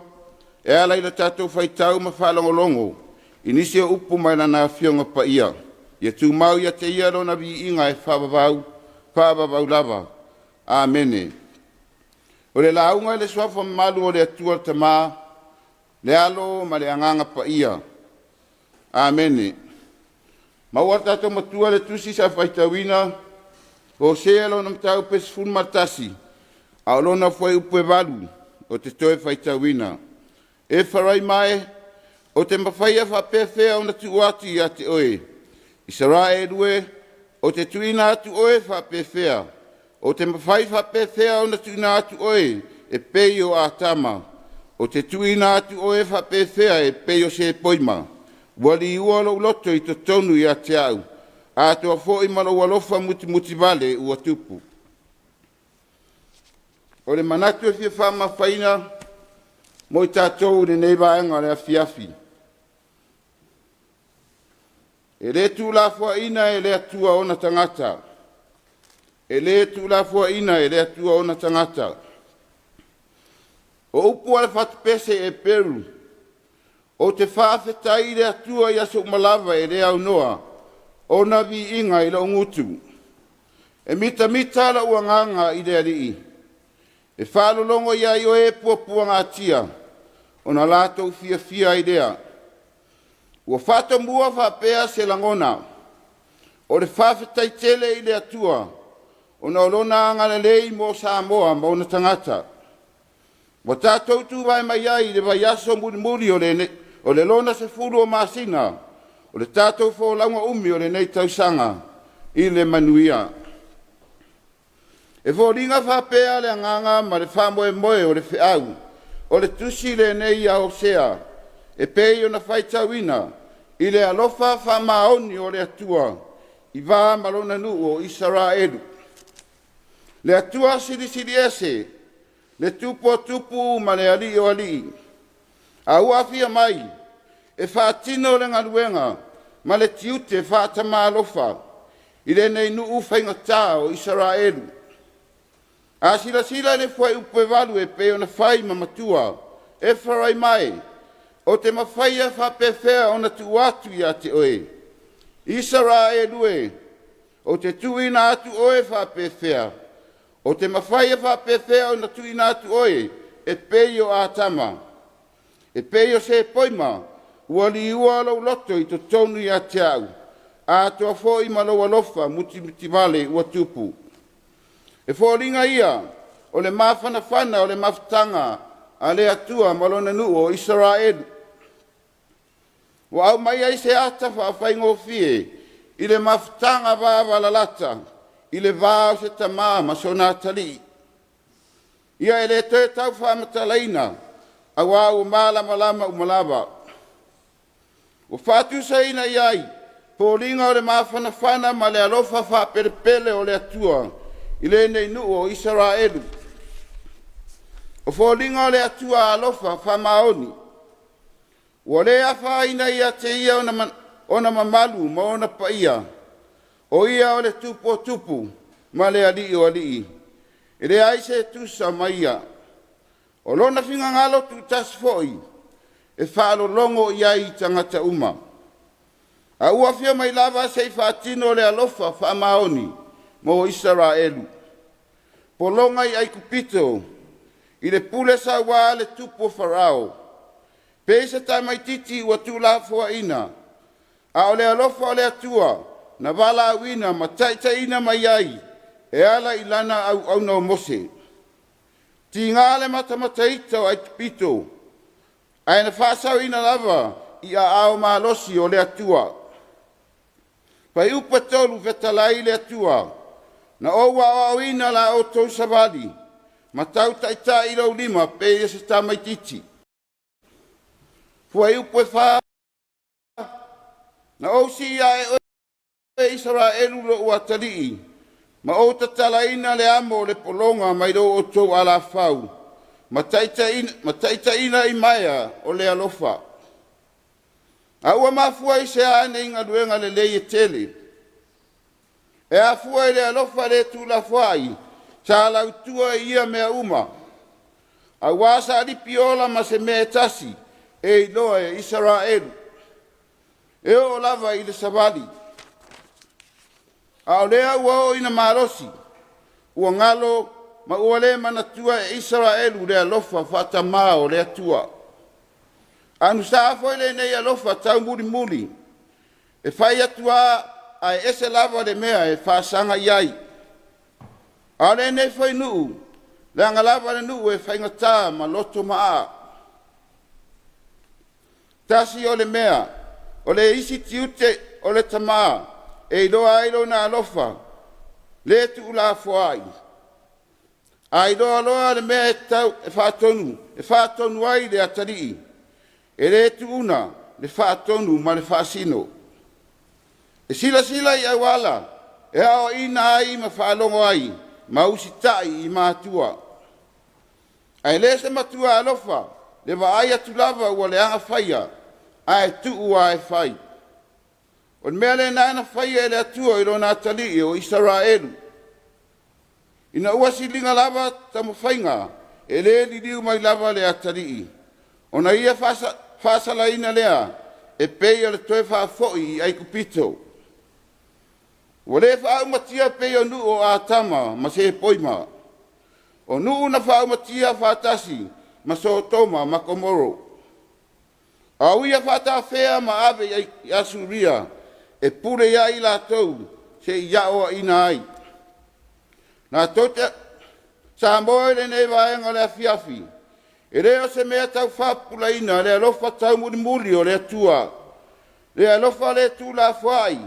e ala i la tātou whaitau ma whalongolongo, inisi o upu mai na nā whionga pa ia. Ia tū mau ia te ia rona vi inga e whababau lava. Āmene. O le launga le swafa malu o le atua te mā, le alo ma le anganga pa ia. Āmene. Mau ar tātou matua le tusi sa whaitauina, o se alo na mtau pes fun martasi, a lona fwai upe valu, o te toe whaitauina. E wharai mai, o te mawhaia whapewhea o na tu atu i a te oe. Isara e rue, o te tuina atu oe whapewhea. O te mawhai whapewhea o na tuina atu oe, e peio a tama. O te tuina atu oe whapewhea, e peio se poima. Wali ua lo loto i to tonu i a te au. A toa fo i malo walofa muti vale ua tupu. O le manatu e fia whama whaina, mo i tātou ne nei vaenga le Afiafi. E le tū la fua ina e le atua o na tangata. E le tū la fua ina e le atua o na tangata. O upu ale fatu pese e Peru. O te whaafetai le atua i aso malava e le au noa. O na vi inga i la ungutu. E mita la uanganga i le alii. E whalolongo ia i o e pua ngā tia. O na lātou fia i lea. Ua whata mua whapea se langona. O le whawhetai tele i le atua. O na olona angana lei mo Samoa mo na tangata. Wa tātou tu vai mai ai le vai aso muri o le lona se furu o masina. O le tātou wholaunga umi o le nei tausanga i le manuia. E whoringa whapea le anganga ma le whamoe moe o le whiau. O le tusi le nei a osea, e pei o na whaitauina, i le alofa whamaoni o le atua, i vā malona nu o Israelu. Le atua siri ese, le tupu ma le ali o ali. A uafia mai, e whaatino le ngaluenga, ma le tiute whaatama alofa, i le nei nu uwhainga tā o Israelu. A sila le fwai upe walu e pe o na whai mamatua, e wharai mai, o te mawhaia whapewhea o na tuatu i a te oe. Isara e lue, o te tuina atu oe whapewhea, o te mawhaia whapewhea o na tuina atu oe, e peio a tama. E peio se poima, wali ua lau loto i to tonu i a te au, a toa fo i malo alofa muti vale ua tupu. E whoringa ia, o le mawhanawhana o le mawhtanga a le atua malona nu o Israelu. Wa au mai ai se ata whaaffaingo fie, i le mawhtanga wāwalalata, i le vāo se tamā ma sonatali. Ia e le te tau whamatalaina, awa o malama umalava. O fatu saina iai, polinga o le mawhanawhana ma le alofa whaperepele o le atua, i le nei nuu o Israelu. O fōlinga o le atua alofa whamaoni, o le awha ina ia te ia ona mamalu ma ona paia, o ia o le tupu ma le alii o alii, i le aise tusa ma ia. O lona finga ngalo tu tasfoi, e whaalolongo ia i tangata uma. A ua fia mai lava sei whaatino le alofa whamaoni mo Israelu. Polongai ai kupito, i le pule sa wā le tupu Farao. Pesa tai mai titi ua tūla fua ina, a o le alofa o le atua, na wala awina ma taitaina mai ai, e ala ilana au no mose. Ti ngale matamataita o ai kupito, ai na whasau ina lava i a ao malosi o le atua. Pai upa tolu vetalai le atua, na oua o ina la o tau savali, ma tau taita i lau lima pe e se tamai titi. Pai upa wha, na o si ia e Israelu lo ua talii, ma o tatala ina le amo le polonga mai do o tau ala fau, ma taita ina i maia o le alofa. A ua mafua i se ane inga duenga le leie tele. E a fua i le alofa le tu la fuai, sa lau tua ia mea uma. A wasa ali piola ma se mea tasi, e iloa e Israelu. E o lava i le savali. A o lea ua o ina marosi, ua ngalo ma ua le manatua e Israelu le alofa fata mao le atua. Anu sa foi le nei alofa tau muri, e fai atua ai ese lava le mea e whaasanga iai. A le nei fai nuu, le anga lava le nuu e fai ngata ma loto maa. Tasi o le mea, o le isi tiute o le tamaa, e iloa ailo na alofa, le tu la fuai. A iloa loa le mea e tau e whaatonu ai le atarii. E le tu una, le whaatonu ma le whaasino. E sila i awala, e ao ina ai ma whaalongo ai, ma usitai i mātua. Ai le se matua alofa, le wa ai atu lava ua le anga whaia, ai tu ua e whai. O mea le nana whaia e le atua i rona atali o Israelu. Ina ua silinga lava tamu whainga, e le li liu mai lava le atali. Ona ia whaasala ina lea, e pei le toe whaafoi ai kupito. Wa le whaumatia pei o nuu o atama, ma se poima. O nuu na whaumatia whaatasi, ma so toma, ma komoro. A uia whata whea ma ave i asuria, e pure ia i la tau, se iao ina ai. Nā tote, sa moe le nei vaenga le Afiafi, e reo se mea tau whapula ina, le alofa tau muri o le atua, le alofa le tu la fuai,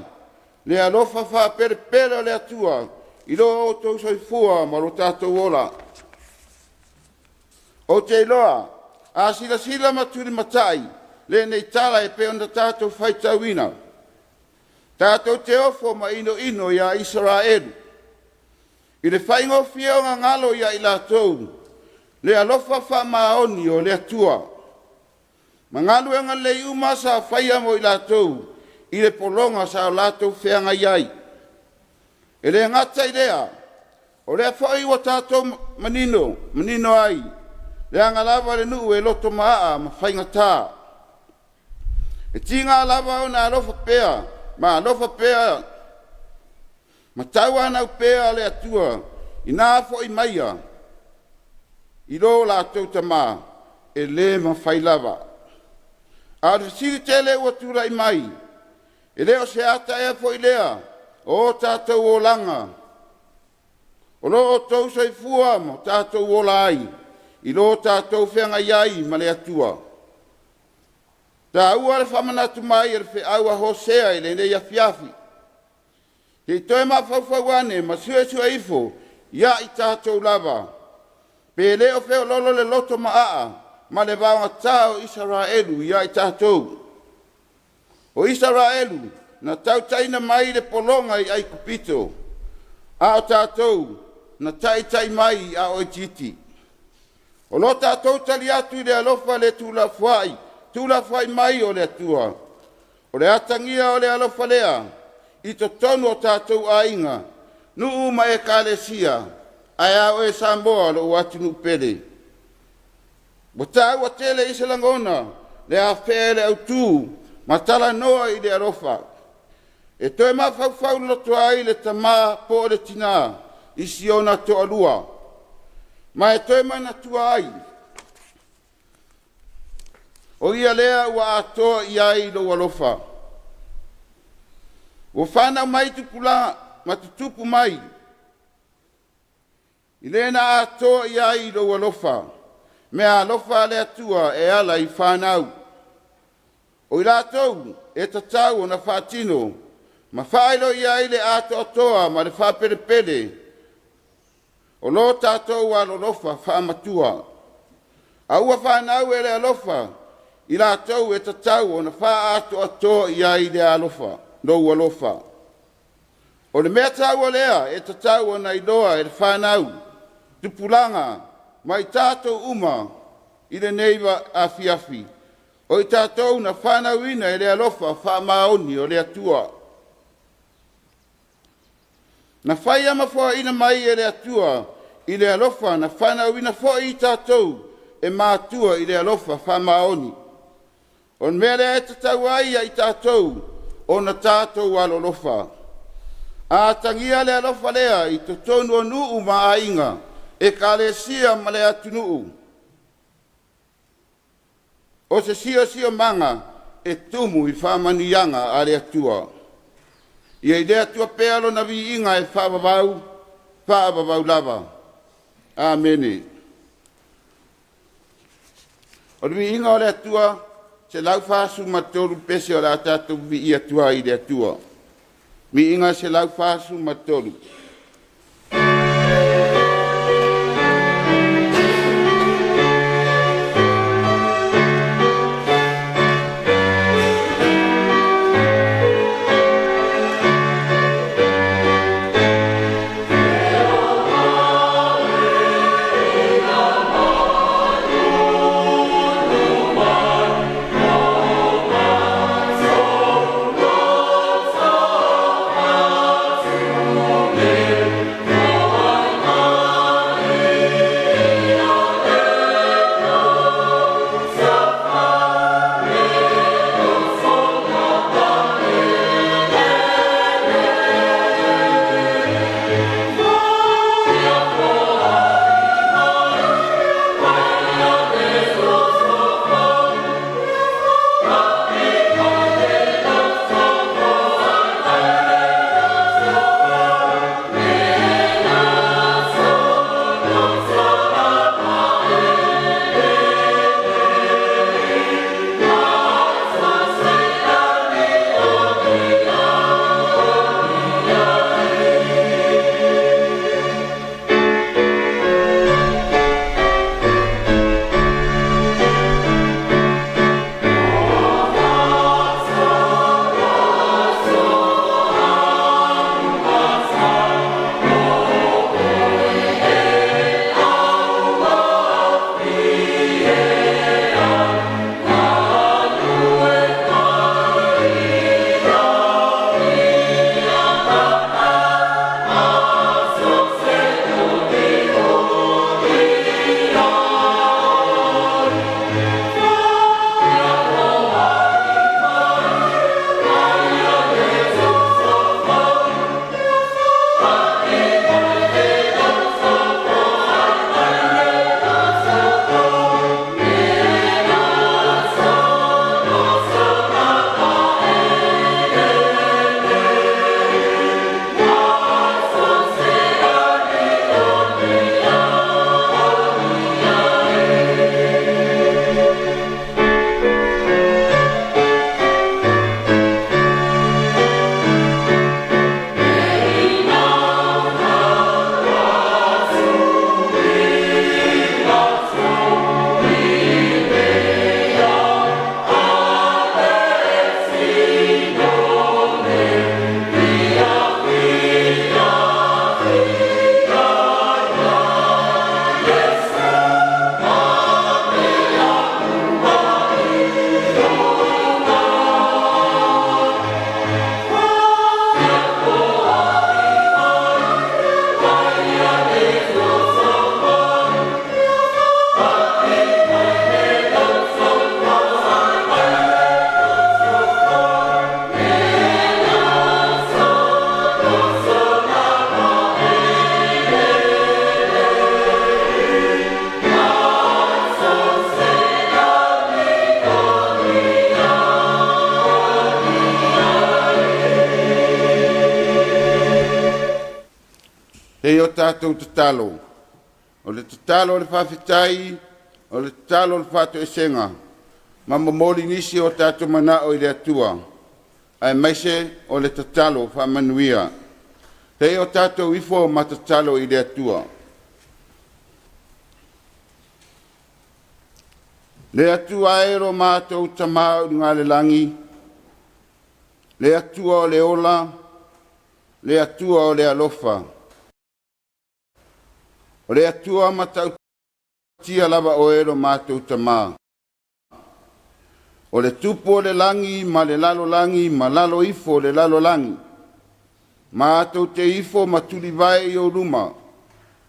le alofa whaperepere o le atua, i lo o tau soifua ma lo tātou ola. O te iloa, a sila maturi matai, le nei tala e peona tātou whaitauina. Tātou te ofo ma ino ia Israelu. I le whaingo fia o ngalo ia i lātou, le alofa wha maoni o le atua. Mangalu e ngale uma sa whaia mo i lātou, i le polonga sa o lātou whianga iai. E le ngata i lea, o le whai wa tātou manino ai, le angalawa le nuu e loto maa ma whainga tā. E tinga lava o na alofa pea, ma alofa pea, ma taua nau pea le atua, i nā fo i maia, i lo la tauta mā, e le ma whai lava. A siri tele ua tura i mai, e leo se ata ea fo i lea, o tātou o langa, o lo o tau sai fua mo tātou o lai, i lo tātou whenga iai ma le atua. Tā ua le whamanatu mai e le whi aua hosea i le nei Afiafi. Kei toi ma whauwhauane ma sua ifo ia i tātou lava. Pe leo wheo lolo le loto maa ma le vaonga tau Israelu ia i tātou. O Israelu, na tau taina mai le polonga i ai kupito, a o tātou, na tai mai a o Ejiti. O lo tātou tali atu i le alofa le tula fuai mai o le atua. O le atangia o le alofa lea, i to tonu o tātou ainga, nuu ma e kālesia, ai au e Samoa lo watu nu pele. Mo tāu a tele isa langona, le a whea le au tū, ma tala noa i le alofa. E toi ma fau loto ai le tamā po le tina, i siona to alua. Ma e toi mana tua ai. O ia lea ua atoa i ai lo alofa. O whana mai tupula, ma tutupu mai. I lena atoa i ai lo alofa. Mea alofa le atua e ala i whanau. O i rātou e tatau o na whātino, ma whaelo i ai le ato atoa ma le whāperepere. O lo tātou a lolofa whaamatua. A ua whanau e le alofa, i rātou e tatau o na wha ato atoa i ai le alofa, no alofa. O le mea tau o lea e tatau o na iloa e le whanau, tupulanga, mai tātou uma i le neiva Afiafi. O i tātou na whanauina e le alofa whaamaoni o le atua. Na whai ama fua ina mai e le atua i le alofa na whanauina fua i tātou e mātua i le alofa whaamaoni. O mea le e tatau ai i tātou o na tātou alolofa. A tangia le alofa lea i to tonu o nuu ma ainga e ka le sia ma le atu nuu. O se sio manga e tumu i whamanianga a le atua. Ia i le atua pealo na vi inga e whaabavau lava. Amene. O le vi inga o le atua se lau whaasu matoru pese o la tātou vi i atua i le atua. Mi inga se lau whaasu matoru. Yeah. He o tātou te talo. O le te talo o le whawhitai, o le talo o le whātu e senga. Ma mamori nisi o tātou mana o i le atua. Ai maise o le te talo whamanuia. He o tātou ifo o ma te talo i le atua. Le atua ero mātou tamau ngā le langi. Le atua o le ola. Le atua o le alofa. O le atua matau tia lava o ero mātou tamā. O le tupu o le langi, ma le lalo langi, ma lalo ifo o le lalo langi. Mātou te ifo ma tuli vai i o luma.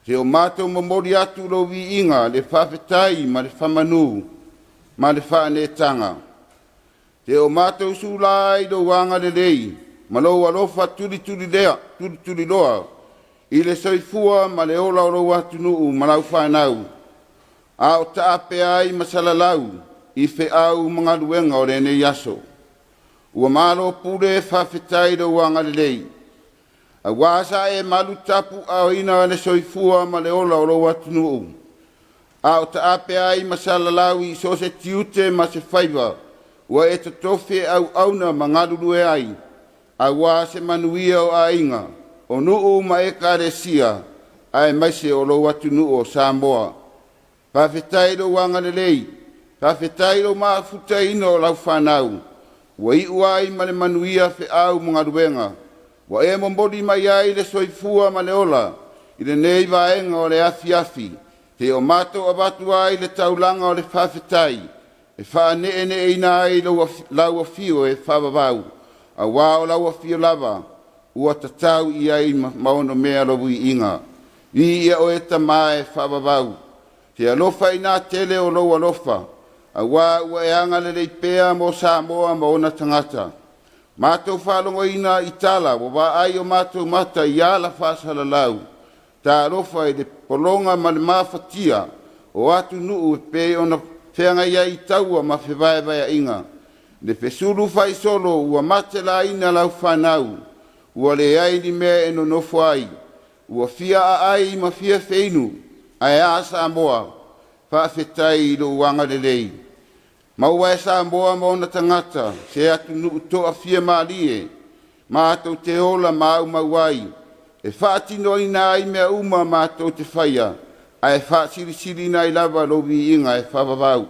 Te o mātou mamori atu lo vi inga, le whawhetai, ma le whamanu, ma le whaanetanga. Te o mātou sulai do wanga le lei, ma lo alofa tuli tuli loa. I le soifua ma le ola o rau atu nuu ma lau whanau. A o ta ape ai masalalau i fe au mga luenga o rene yaso. Ua malo pure whawhetai do wanga le lei. A wasa e malu tapu au ina le soifua ma le ola o rau atu nuu. A o ta ape ai masalalau i so se tiute ma se whaiva. Ua e te tofe au auna mga lulue ai. A wasa manuia o a inga. O nuu ma e karesia, ai maise o lo watu nuu o Samoa. Whawhetai lo wanga le lei, whawhetai lo maa futa ino o lau whanau. Wa i uai ma le manuia fe au mga ruenga. Wa e mombodi mai ai le soifua ma le ola, i le nei vaenga o le Afiafi. Te o mato abatu ai le taulanga o le whawhetai. E whaane ene ina ai lau afio e whawawau. A wao lau afio lava. Ua tatau i ai maono mea rovu i inga. I ia o e tamae whababau. Te alofa i nā tele o lou alofa. A wā ua e anga le leipea mo Samoa ma ona tangata. Mātou whalongo ina i tala, wa wā ai o mātou mata i ala whasala lau. Tā alofa i le polonga ma le mawhatia, o atu nuu e pe ona whianga ia i taua ma whiwae vai inga. Le pesuru whai solo ua mate la ina lau whanau. Ua le ai ni mea e no nofo ai. Ua fia a ai ma fia feinu. Ai a Samoa. Whawhetai i lo wanga le lei. Maua e Samoa ma ona tangata. Se atu nuu toa fia maalie. Ma atou te ola ma au mauai. E whaatino ina ai mea uma ma atou te whaia. Ai whaasirisiri na i lava lo vi inga e whawawau.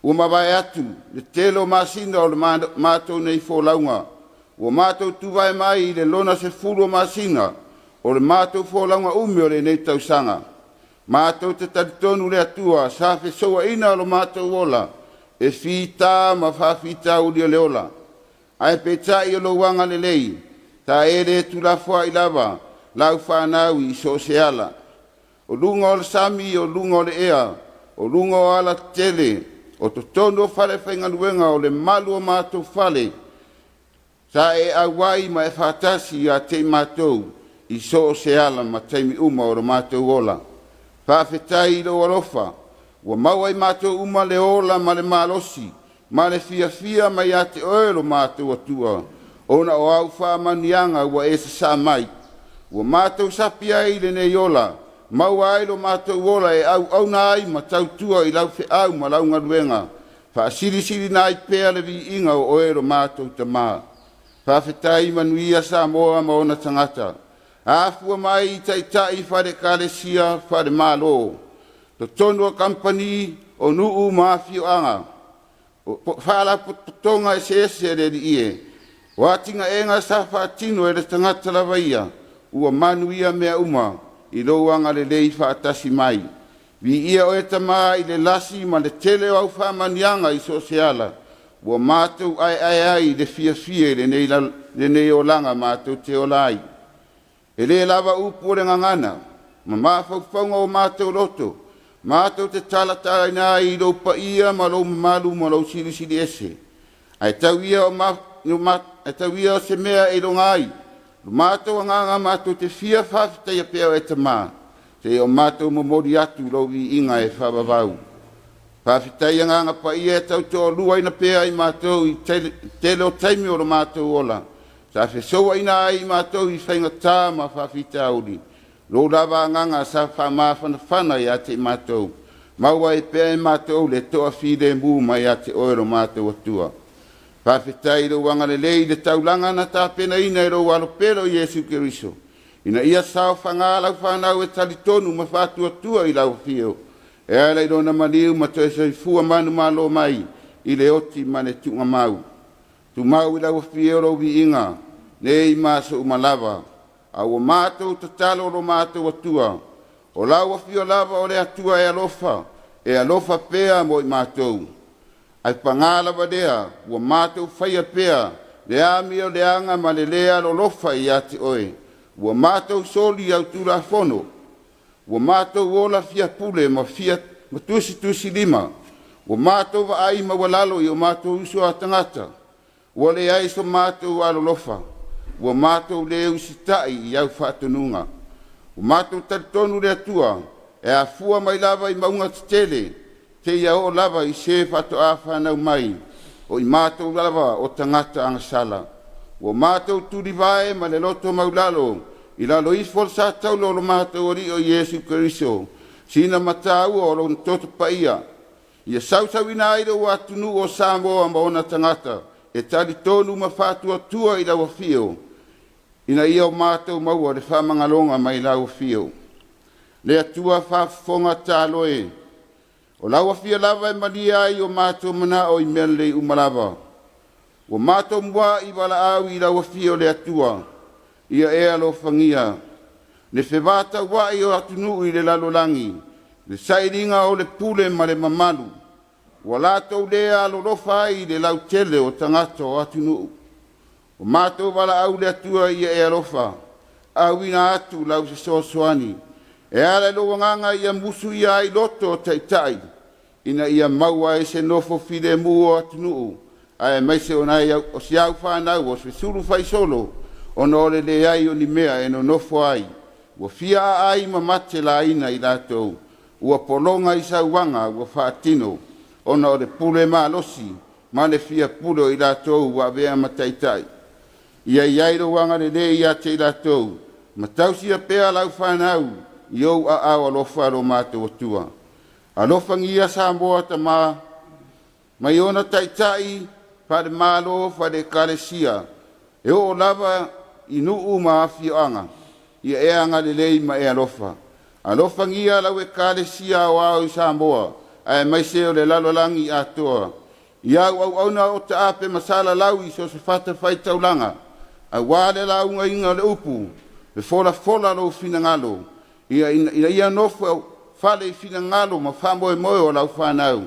Ua mawai atu. Le telo masina o le mātou nei fōlaunga. Ua mātou tuwai mai i le lona se furu masina, o le mātou fōlaunga umi o le nei tausanga. Mātou te taritonu le atua, sa fe soa ina o lo mātou ola, e whita ma whawhita uli o le ola. Ai peta i o lo wanga le lei, ta ere tu la fua i lava, lau whanau i so se ala. O lunga o le sami, o lunga o le ea, o lunga o ala tele, o to tono whale whainganuenga o le malu o mātou whale, sa e awai ma e whatasi a te mātou i so se ala ma teimi uma o mātou ola. Whawhetai lo alofa, ua maua i mātou uma le ola ma le malosi, ma le fia ma i a te oelo mātou atua. Ona o au whamanianga ua e sa mai. Ua mātou sapi ai le nei ola, maua ai lo mātou ola e au na ai ma tau tua i lau fe au ma lau ngaruenga. Whaasiri na i pēa le vi inga o oelo mātou tamaa. Whawhetai manuia Samoa ma ona tangata. Afua mai i taitai whare kālesia whare mālo. To tonua company o nuu mafio anga. Whala putonga e se re di ie. Watinga enga sa whaatino e le tangata la vaia. Ua manuia mea uma i lo anga le lei whaatasi mai. Vi ia o e tamaa i le lasi ma le tele au whamanianga i so se ala. Ua mātou ai le fia le nei o langa mātou te o lai. E le lava upu o le ngangana, ma mawhauwhaunga o mātou loto, mātou te talatara ina i lo pa ia ma lo malu ma lo siri ese. Ai tau ia o se mea e lo ngai, mātou anganga mātou te fia whawhitai a pēo e tamā, te o mātou momori atu lo vi inga e whawawau. Whawhitai anganga pa ia e tau tō lua ina pēa i mātou i tele o taimi o lo mātou ola. Sa whesoa ina ai mātou i whainga tā ma whawhita auri. lo lava nganga sa whamawhanawhana ia te mātou. Maua e pēr mātou le toa whire mū mai ia te oero mātou atua. Whawhetai ro wanga le lei le taulanga na tāpena ina ro walo pero Yesu Keriso. Ina ia sao whangalau whanau e talitonu ma whātua tua i lau whio. E alai rona maniu ma toi sa i fua manu malo mai i le oti mane tunga mau. Tu mau i lau whio ro vi inga, ne i maso umalawa. A o mātou tatalo ro mātou atua. O lau whio lava o le atua e alofa pēa mo i mātou. Ai pangala vadea, ua mātou whaia pēa, le ami o le anga ma le lea lo lofa i ati oe. Ua mātou soli au tūra whono. Ua mātou ola fia pule ma fia ma tusi lima. Ua mātou wa ai ma walalo i o mātou uso a tangata. Ua le aiso mātou alo lofa. Ua mātou le usitai i au whātununga. Ua mātou taritonu le atua, e a fua mai lava i maunga tele. Te ia o lava i se whato a whanau mai, o i mātou lava o tangata angasala. O mātou turi vae ma le loto maulalo, i lalo i forsa taulo lo mātou ori o Yesu Keriso, sina matau o lo ntoto paia. Ia sausawina aira o atunu o Samoa ma ona tangata, e tali tonu ma whatua tua i lau fio. Ina ia o mātou maua le whamangalonga mai lau fio. Le atua whafonga tāloe, o laua fia lava e malia ai o mātou mana o i mele umalawa. O mātou mua i wala au i laua fia o le atua, ia e alo whangia. Le whewata wai o atunu i le lalolangi, le sairinga o le pule ma le mamalu. O lātou lea alo lofa i le lau tele o tangata o atunu. O mātou wala au le atua ia e alofa, au ina atu lau se soasoani. E ala lo wanganga ia musu ia i loto taitai, ina ia maua e se nofo fide mua atunuu, a e maise o nai o si au whanau o se suru fai solo, o no le le ai o ni mea e no nofo ai, ua fia ai ma mate la ina i latou, ua polonga i sauwanga ua whaatino, o no le pule maa losi, ma le fia pulo i latou ua vea mataitai. Ia iairo wanga le le ia te i latou, ma tausia pea lau whanau, iou a au alofa alo mātou atua. Alofa ngia Samoa tama, mai ona taitai, whare malo, whare kalesia, e o lava i nuu ma awhioanga, ia e anga lelei ma e alofa. Alofa ngia lau e kalesia o au i Samoa, a e maise o le lalolangi atoa. Ia au auna o ta ape masala lau i so se whata whai taulanga, a wale lau nga inga le upu, me fola lo fina ngalo, ia nofo fale i fina ngalo ma whamoe moe o lau whanau.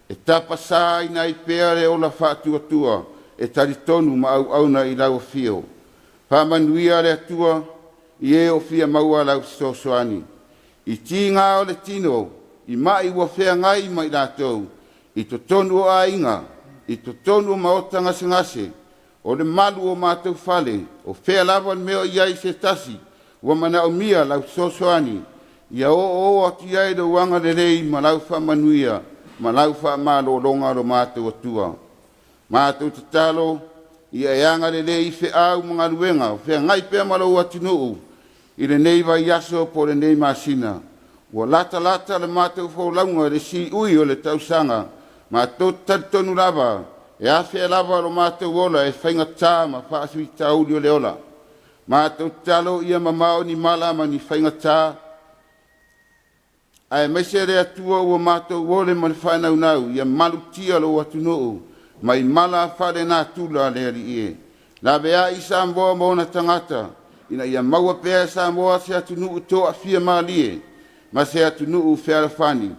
E tapa sa ina i peare o la whātua, e taritonu ma au auna i lau fio. Whamanuia le atua, i e o fia maua lau sosoani. I ti ngā o le tino, i mai ua whea ngai mai rātou, i to tonu o ainga, i to tonu o maota ngase, o le malu o mātou fale, o whea lawan meo iai se tasi, ua mana o mia lau sosoani, ia o ati ai do wanga le rei ma lau whamanuia, ma lau whamalo longa ro mātou atua. Mātou tatalo, ia e anga le rei whe au mga luenga, whea ngai pēr malo atinuu, i le nei vai aso po le nei masina. Ua lata le mātou whaulaunga le si ui o le tausanga, mātou taritonu lava, e a whea lava ro mātou ola e whainga tā ma whaasui tauli o le ola. Mātou talo ia mamao ni mala ma ni whainga tā. Ai maise rea tua ua mātou ole ma le whanau nau, ia malu tia lo atunuu, mai mala whare nā tula le ari ie. La bea i Samoa maona tangata, ina ia maua pēr Samoa se atunuu toa fia maalie, ma se atunuu whiara whani.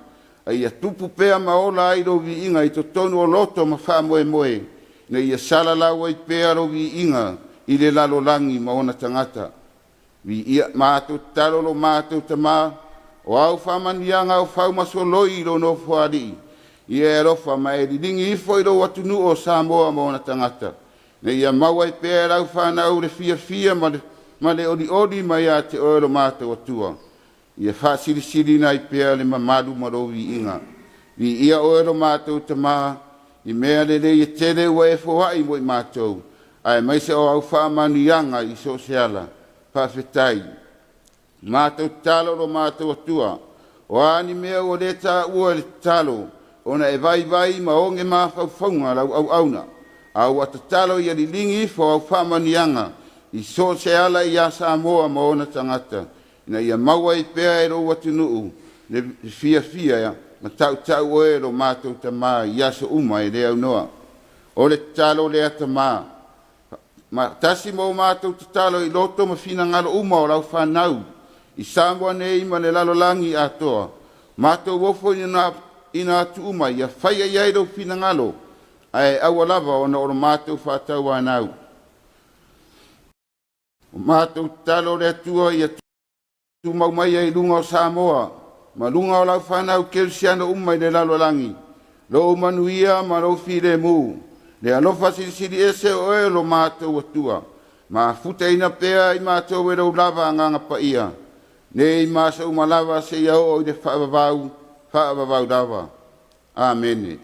Ai ia tupu pēr maola ai ro vi inga i to tonu o loto ma wha moe, na ia salalau ai pēr ro vi inga, i le lalolangi ma ona tangata. Vi ia mātou talolo mātou tamā, o au whamanianga o whaumasoloi lo no whaari. I e rofa ma e riringi ifo i lo atunu o Samoa ma ona tangata. Ne ia maua i pēr au whanau le fia ma le ori ma ia te oero mātou atua. Ia whasirisiri na i pēr le mamalu marovi inga. Vi ia oero mātou tamā, i mea le i tele ua e whawai mo i mātou. Ai mai se o au whaamanuianga i sosiala, whawhetai. Mātou talo ro mātou atua. O ani mea o le tā ua le talo. Ona e vai ma onge mā whauwhaunga lau au auna. Au ata talo ia li lingi fo au whamanianga. I so se ala i a Samoa ma ona tangata. Ina ia maua i pēa e ro watu nuu. Le fia ia. Ma tau oe ro mātou ta mā i aso uma e le au noa. O le talo le ata mā. Ma tasi mo mātou te talo i loto ma fina ngalo uma o lau whanau. I Samoa nei ma le lalo langi atoa. Mātou wofo ina atu uma ia whaia iai rau fina ngalo. Ai awalava o na oro mātou whātau anau. O mātou talo le atua ia tu mau mai ai lunga o Samoa. Ma lunga o lau whanau kelsiana uma i le lalo langi. Lo manuia ma lo file mu. Le alofa siri ese o e lo mātou atua. Ma futa ina pēa i mātou e rau lava nganga pa ia. Nei māsa umalava se iau o i le whaavavau lava. Amen.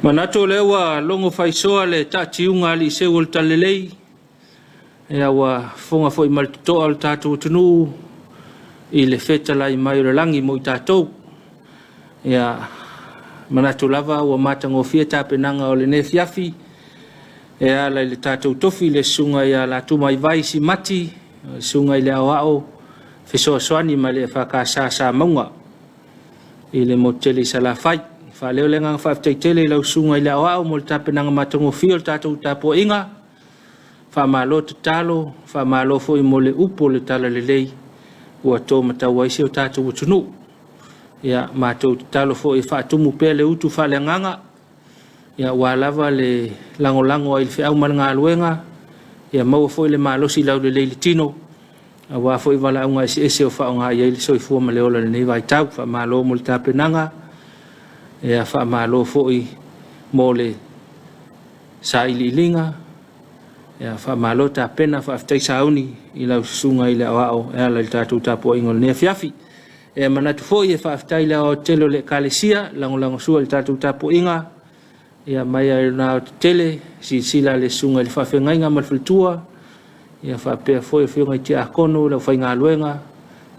Manato lewa longo faisoa le tatiunga li se ul talelei. Ea wa fonga foi maltoa al tātou tunu i le feta lai mai langi mo i tātou. Ea manato lava wa matango fia tāpenanga o le ne Afiafi. Ea lai le tātou tofi le sunga ia la tumai vai si mati. Sunga i le ao fesoa soani ma le whakasa sa maunga. I le motele sa la fai. Fa leo le ngang whafteitele lau sunga i le ao mo le tāpenanga matango fia o tātou Tapuaiga. Fa malo te talo, fa malo fo i mo le upo le tala le lei. Ua tō matau aise o tātou utunu. Ia mātou te talo fo i whaatumu pēr le utu fa le nganga. Ia ua lava le lango ai le whiau mana ngā luenga. Ia maua fo i le malosi lau le lei le tino. Ua fo i wala unga ese o whao ngā iei le soi fua ma le ola le nei vai tau. Fa malo mo le tāpenanga. Ia fa malo fo i mo le sa ili linga. Ia fa malo ta pena fa aftai sauni i lau sunga i le ao e la tātou Tapuaiga le Afiafi. E manatu fo i fa aftai le o telo le kalesia lango sua le tātou Tapuaiga. Ia mai ai na o tele si sila le sunga le fa fengainga mal fultua. Ia fa pe fo i fenga i te akono le fa ngā luenga.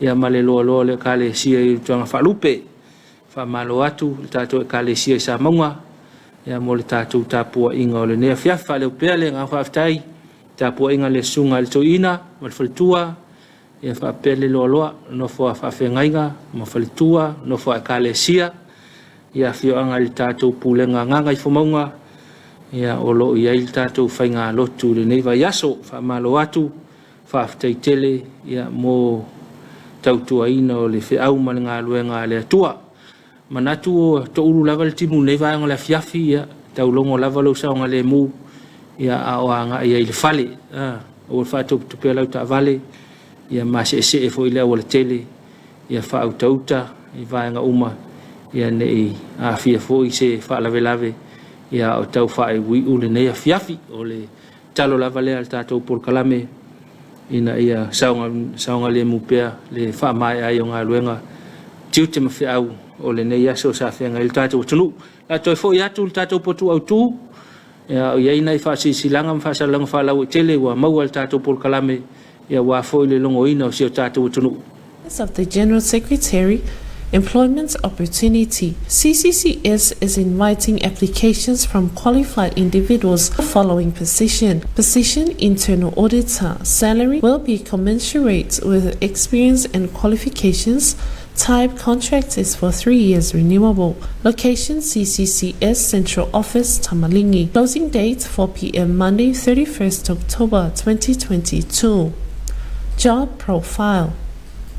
Ia male lo le kalesia i tuanga fa lupe. Fa malo atu le tātou kalesia i Samoa. Ia mo le tātou Tapuaiga o le ne Afiafi fa le upea le ngā fa aftai. Tapuaiga le sunga le toina mal fultua. Ia fa pele loa no fo fa fengainga ma fultua no fo kalesia. Ia fioanga le tātou pulenga nganga i fomaunga. Ia olo ia il tātou whainga lotu le nei vai aso fa malo atu fa afteitele ia mo tautuaina o le whiau ma le ngā luenga le atua. Manatu o to uru lava le timu nei vai le Afiafi ia taulongo lava lo saonga le mu ia aoanga ia i le fale. O le whātou tupea lau ta vale ia mase e fo i lea o le tele ia whautauta i vaenga uma ia nei a fia fo i se whaalavelave ia o tau whae ui ule nei Afiafi o le talo lava lea le tātou polkalame ina ia saonga le mupea le whaamae ai o ngā luenga tiu te mawhiau o le nei aso sa whenga i le tātou tunu. La toi fo i atu le tātou potu au tū ia ina i whaasisilanga mwhaasalanga whaalau i tele wa maua le tātou polkalame ia wa fo i le longo ina o si o tātou tunu. Of the General Secretary, Employment Opportunity. CCCS is inviting applications from qualified individuals for the following position. Position Internal Auditor. Salary will be commensurate with experience and qualifications. Type contract is for 3 years renewable. Location CCCS Central Office Tamalingi. Closing date 4 p.m. Monday 31st October 2022. Job profile.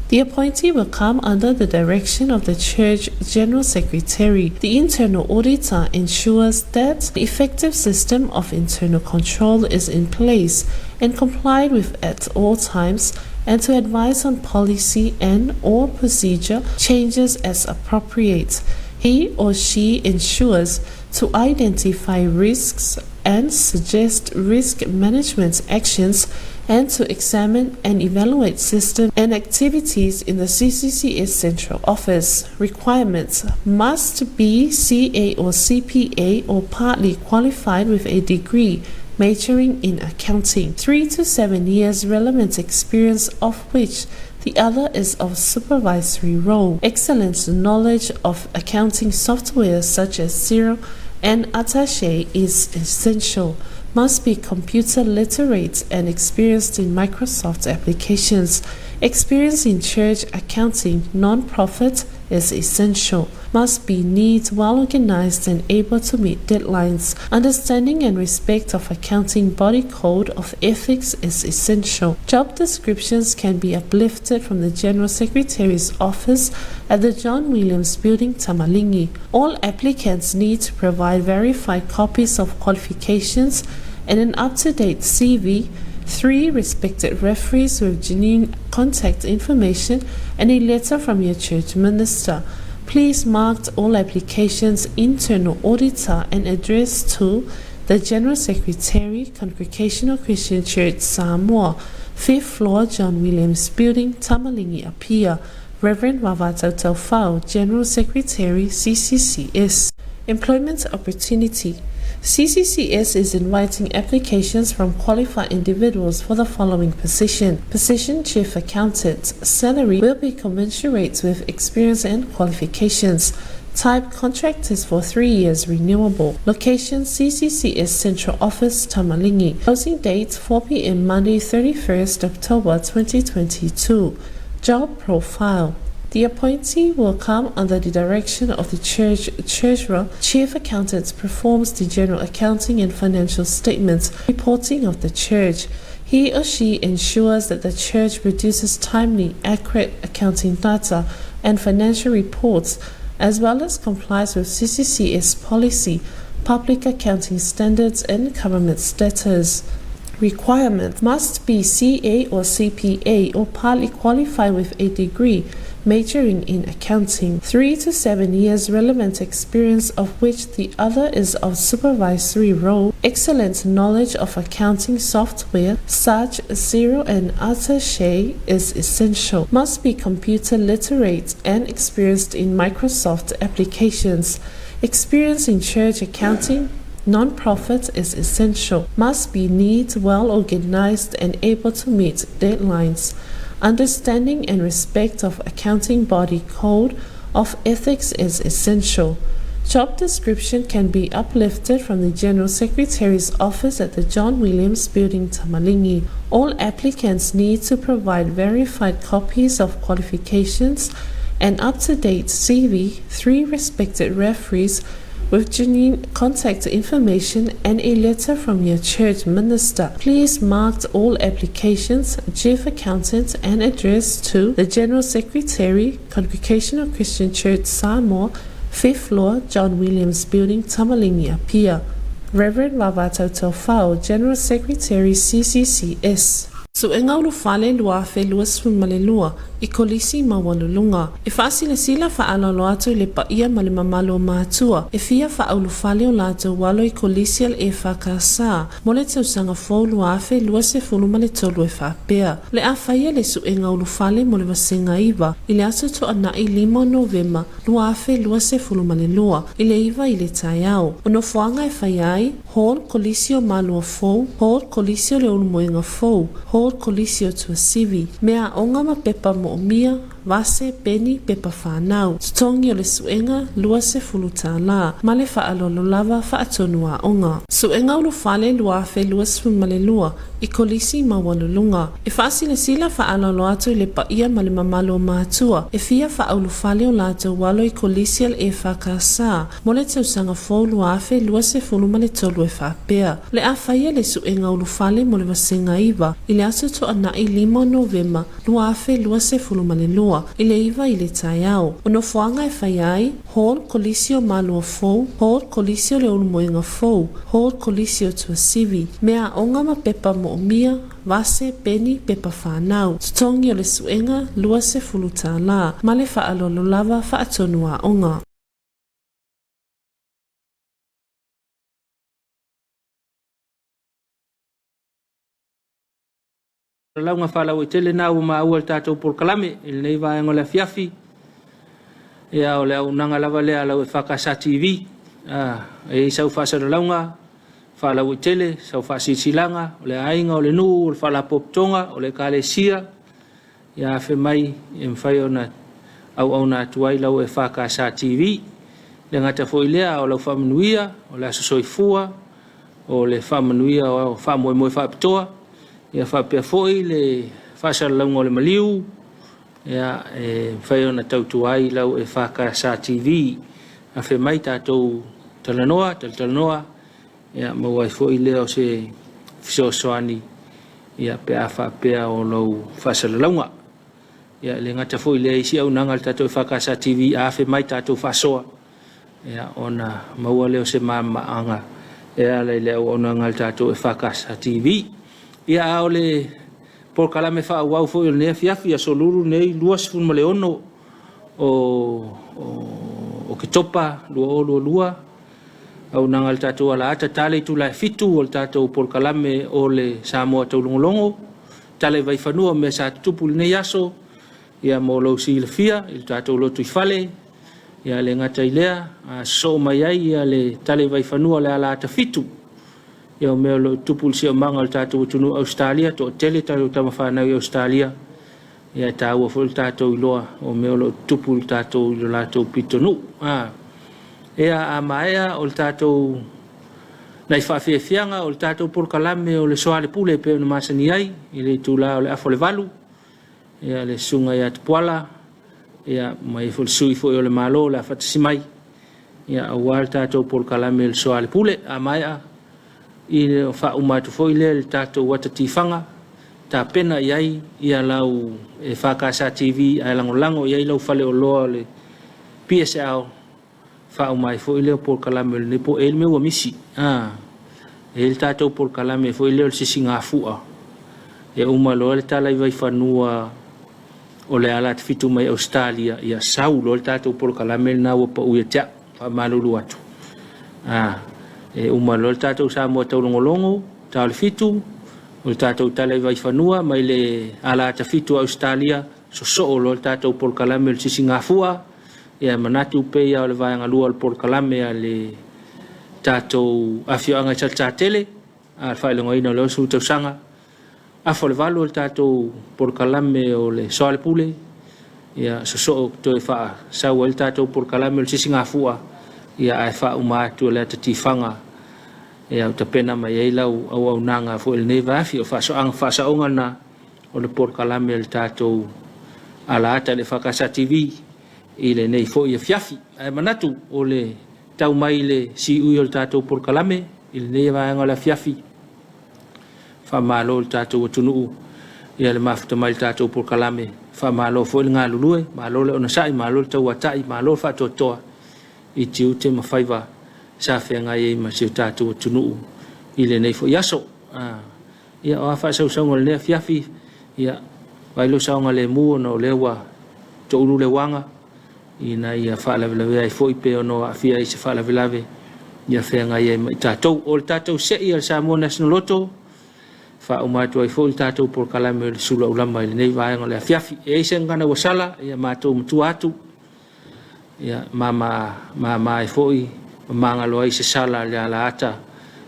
The appointee will come under the direction of the Church General Secretary. The Internal Auditor ensures that the effective system of internal control is in place and complied with at all times, and to advise on policy and or procedure changes as appropriate. He or she ensures to identify risks and suggest risk management actions and to examine and evaluate systems and activities in the CCCS Central Office. Requirements: must be CA or CPA or partly qualified with a degree majoring in accounting. 3 to 7 years relevant experience, of which the other is of supervisory role. Excellent knowledge of accounting software such as Xero and Attaché is essential. Must be computer literate and experienced in Microsoft applications. Experience in church accounting, non-profit is essential. Must be neat, well organized and able to meet deadlines. Understanding and respect of accounting body code of ethics is essential. Job descriptions can be uplifted from the General Secretary's office at the John Williams Building, Tamalingi. All applicants need to provide verified copies of qualifications and an up-to-date CV, 3 respected referees with genuine contact information, and a letter from your church minister. Please mark all applications Internal Auditor and address to the General Secretary, Congregational Christian Church Samoa, 5th floor, John Williams Building, Tamalingi, Apia. Reverend Wawata Taufau, General Secretary, CCCS. Employment opportunity. CCCS is inviting applications from qualified individuals for the following position. Position Chief Accountant. Salary will be commensurate with experience and qualifications. Type contract is for 3 years renewable. Location CCCS Central Office, Tamalingi. Closing date 4 p.m. Monday 31st October 2022. Job profile. The appointee will come under the direction of the church treasurer. Chief accountant performs the general accounting and financial statements reporting of the church. He or she ensures that the church produces timely, accurate accounting data and financial reports, as well as complies with CCCS policy, public accounting standards, and government status. Requirement: must be CA or CPA or partly qualified with a degree majoring in accounting. 3 to 7 years relevant experience, of which the other is of supervisory role. Excellent knowledge of accounting software such as Xero and Attaché is essential. Must be computer literate and experienced in Microsoft applications. Experience in church accounting, non-profit is essential. Must be neat, well organized, and able to meet deadlines. Understanding and respect of accounting body code of ethics is essential. Job description can be uplifted from the General Secretary's office at the John Williams Building, Tamalingi. All applicants need to provide verified copies of qualifications and up-to-date CV, 3 respected referees with genuine contact information, and a letter from your church minister. Please mark all applications, chief accountant, and address to the General Secretary, Congregational Christian Church Samoa, 5th floor, John Williams Building, Tamalingi, Apia. Reverend Vavata Tofao, General Secretary, CCCS. So engaulu fale lua fe luas fun malelua I kolisi mawalulunga. E fasile sila fa ala loato le pa ia male mamalo matua. E fia fa aulu fale o lato walo I kolisi al EFKS mole te usanga fo lua fe luas e fulu male tolu e fa pea. Le afaia le su engaulu fale mole wasenga iwa. Ile aso to ana I 5 Novemba lua fe luas e fulu male lua. Ile iwa ile tayao. Ono fuanga e faiai hol kolisi o malua fo, hol kolisi o le ulumoenga fo, hol kolisi o tua sivi. Mea onga ma pepa mo mia, vase, peni, pepa whanau. Tutongi o le suenga, lua se fuluta la. Male wha alolo lava, wha atonua onga. Suenga ulu fale lua fe lua sfun male lua, I kolisi mawalulunga. E fasi le sila wha alolo ato le pa ia male mamalo maatua. E fia wha aulu fale o lato walo I kolisi al EFKS. Mole te usanga fo lua fe lua se fulu male tolu e wha pea. Le afaia le suenga ulu fale mole wasenga iwa. Ile aso to ana I 5 Novemba, lua fe lua se fulu male lua. Ile iwa ile tayao. Ono fuanga e faiai, hol kolisi o malua fo, hol kolisi o le ulumoenga fo, hol kolisi o tua sivi. Mea onga ma pepa mo mia, vase, peni, pepa whanau. Tutongi o le suenga, lua se fuluta la. Male wha alolo lava, wha atonua onga. Launga whala o tele na o maa ua tātou por kalame, il nei vai ngole Afiafi. Ia o le au nanga lava lea lau EFKS TV. E sau whasara launga, whala o tele, sau whasisilanga, o le ainga, o le nu, o le whala poptonga, o le kale sia. Ia fe mai, e mwhai o na au na tuai lau EFKS TV. Le ngata fo ilea o lau whamanuia, o le asosoifua, o le whamanuia o whamoe whapitoa. Ia whapea foi le whasara launga o le maliu. Ia whai o na tautuai lau EFKS TV. A whi mai tātou talanoa. Ia mawai foi leo se fisosoani. Ia pea whapea o lau whasara launga. Ia le ngata foi lea isi au nangal tātou EFKS TV. A whi mai tātou whasoa. Ia ona maua leo se maanga. Ia le leo o nangal tātou EFKS TV. Ia ao le por kalame wha wau fo il nea Afiafi a soluru nei luas fun male ono o ke topa lua au nangal tātou ala ata tale tu lai fitu o tātou por kalame o le Samoa tau longolongo tale vai whanua me sa tupu nei aso ia mo lau si le fia il tātou lotu I fale ia le ngata ilea so mai ai ia le tale vai fanua le ala tafitu ia me lo tupul si manga tato tunu Australia to tele talo tama fana Australia ia taua fol tato iloa o me lo tupul tato lo lato pitonu ia amaia o tato nai faafiafiaga o le tatou polokalame o le soale pule pe ona masani ai i le tula o le afo le valu ia le suga ia Tapuaiga ia mai folisui foʻi o le malo le afatasimai ia auā le tatou polokalame le soale pule amaea i le faauma atu foʻi lea le tatou atatifaga tapena i ai ia lau e fakasa TV ae lagolago i ai lau fale o loa o le PSL faauma ai foʻi lea polokalame o lenei po e le mea ua misi e le tatou polokalame foʻi lea o le sisigafua e uma loa le talai vai fanua o le ala tafitu mai Australia ia sau lo le tatou polokalame lenā ua paʻuia tea faamalulu atu e uma lo le tatou Samoa taulogologo tao le fitu o le tatou talai vai fanua mai le ala tafitu Australia sosoo lo le tatou polokalame o le sisigafua ia manatu peia o le vaegalua o le polokalame a le tatou afioaga i talitatele a le faailogaina o le osu tausaga afo le valu o le tatou polokalame o le soale pule ia sosoo toe faasaua i le tatou polokalame o le sisigafua ia ae faauma atu o le atatifaga ia o tapena mai ai lau auaunaga foʻi lenei vafi o faasaʻoga na o le polokalame o le tatou alaata le fakasa TV i lenei foʻi afiafi ae manatu o le tau mai le siui o le tatou polokalame i lenei vaega o le afiafi faamālo le tatou atunuu ia le mafuta mai le tatou polokalame faamālo foʻi le galulue mālo le ona saʻi mālo le tauataʻi mālo le faatoatoa i tiu te mafaiva sa feagai ai ma se tatou atunuu i lenei foʻi aso ia o a faasausauga o lenei afiafi ia vailosaoga lemu ona o lea ua toʻulu le uaga ina ia faalavelave ai foʻi pe ono aafia ai se faalavelave ia feagai ai mai tatou o le tatou seʻi a le Samoa National Lotto faauma atu ai foʻi le tatou polokalame o le Suluaulama i lenei vaega o le afiafi e ai se gana ua sala ia matou matua atu ia mama ai foʻi magalo ai se sala le alaata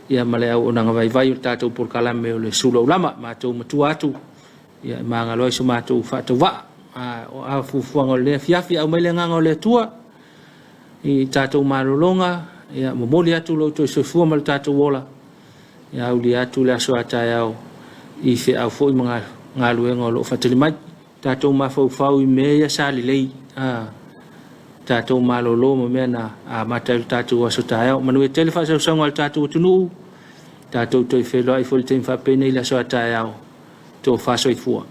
ia ma le auaunaga vaivai o le tatou polokalame o le Suluaulama matou matua atu ia magalo ai so matou faatauvaa o afuafuaga o le afiafi au mai le agaga o le atua i tatou malologa ia momoli atu lou toe soifua ma le tatou ola ia auli atu le aso ataeao i feʻau foʻi ma galuega o loo faatalimai tatou mafaufau i mea ia sa lelei tatou malolo ma mea na amata i le tatou aso taeao manue tele faasausauga o le tatou atunuu tatou toe feloa i foi le taimi faapena i le aso ataeao to faasoifua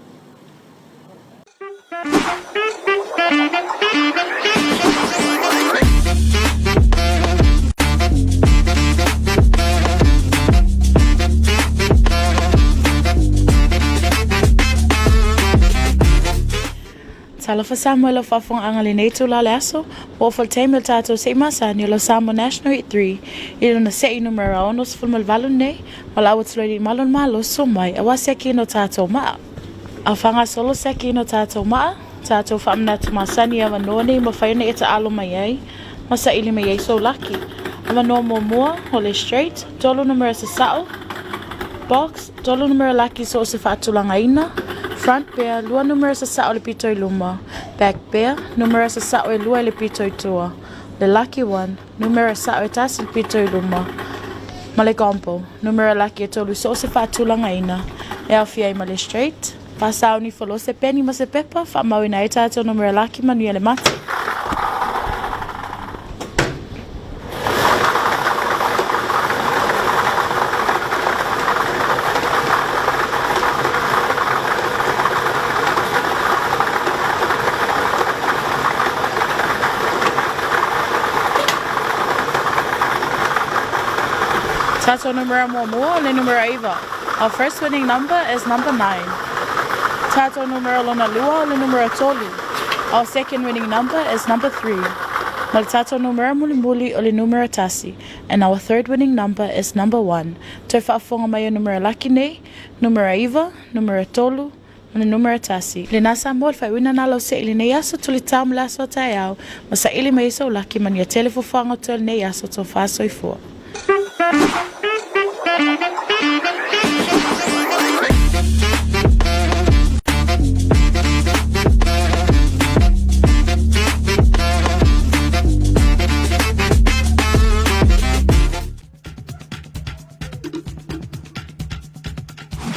Talofa Samuel of Afong Angali Tula Lasso, Wofel Tamil Tato Sema Sani, Lo Samo National 3, Ilona Sei Numero Onos Fulmal Valune, Malawat Lady Malon Malo, Sumai, Awasaki no Tato Ma. Afanga Solo Seki no Tato Ma, Tato Famnat Masani of a Noni, Mafayne Eta Alumayay, Masa Ilimayay so lucky. Of a normal more, Holy Straight, Dolo Numero Sao, Box, Dolo Numero Lucky Source of Atulangaina. Front bear, lua numero sa sao le pito i luma. Back bear, numero sa sao e lua le pito i tua. The lucky one, numero sao e tasi le pito i luma. Male compo, numero lucky e tolu so se fa tulanga ina. E Afia i male straight. Fa sao ni folo se peni ma se pepa, fa mawina e tato numero lucky manu ele mate. Tato numero Momo le numero Eva. Our first winning number is number 9. Tato numero Lona Lua le numero Tolu. Our second winning number is number 3. Mal tato numero Mulimbuli o le numero Tasi. And our third winning number is number 1. Toi whaafonga mai o numero Lakine, numero Eva, numero Tolu, o na numero tasi. Le na Samoa le whaiwina na lau se ili nei aso tuli tamu le aso tai au, ma sa ili me isa ulaki mani a telefo whanga tol nei aso to whasoi fua.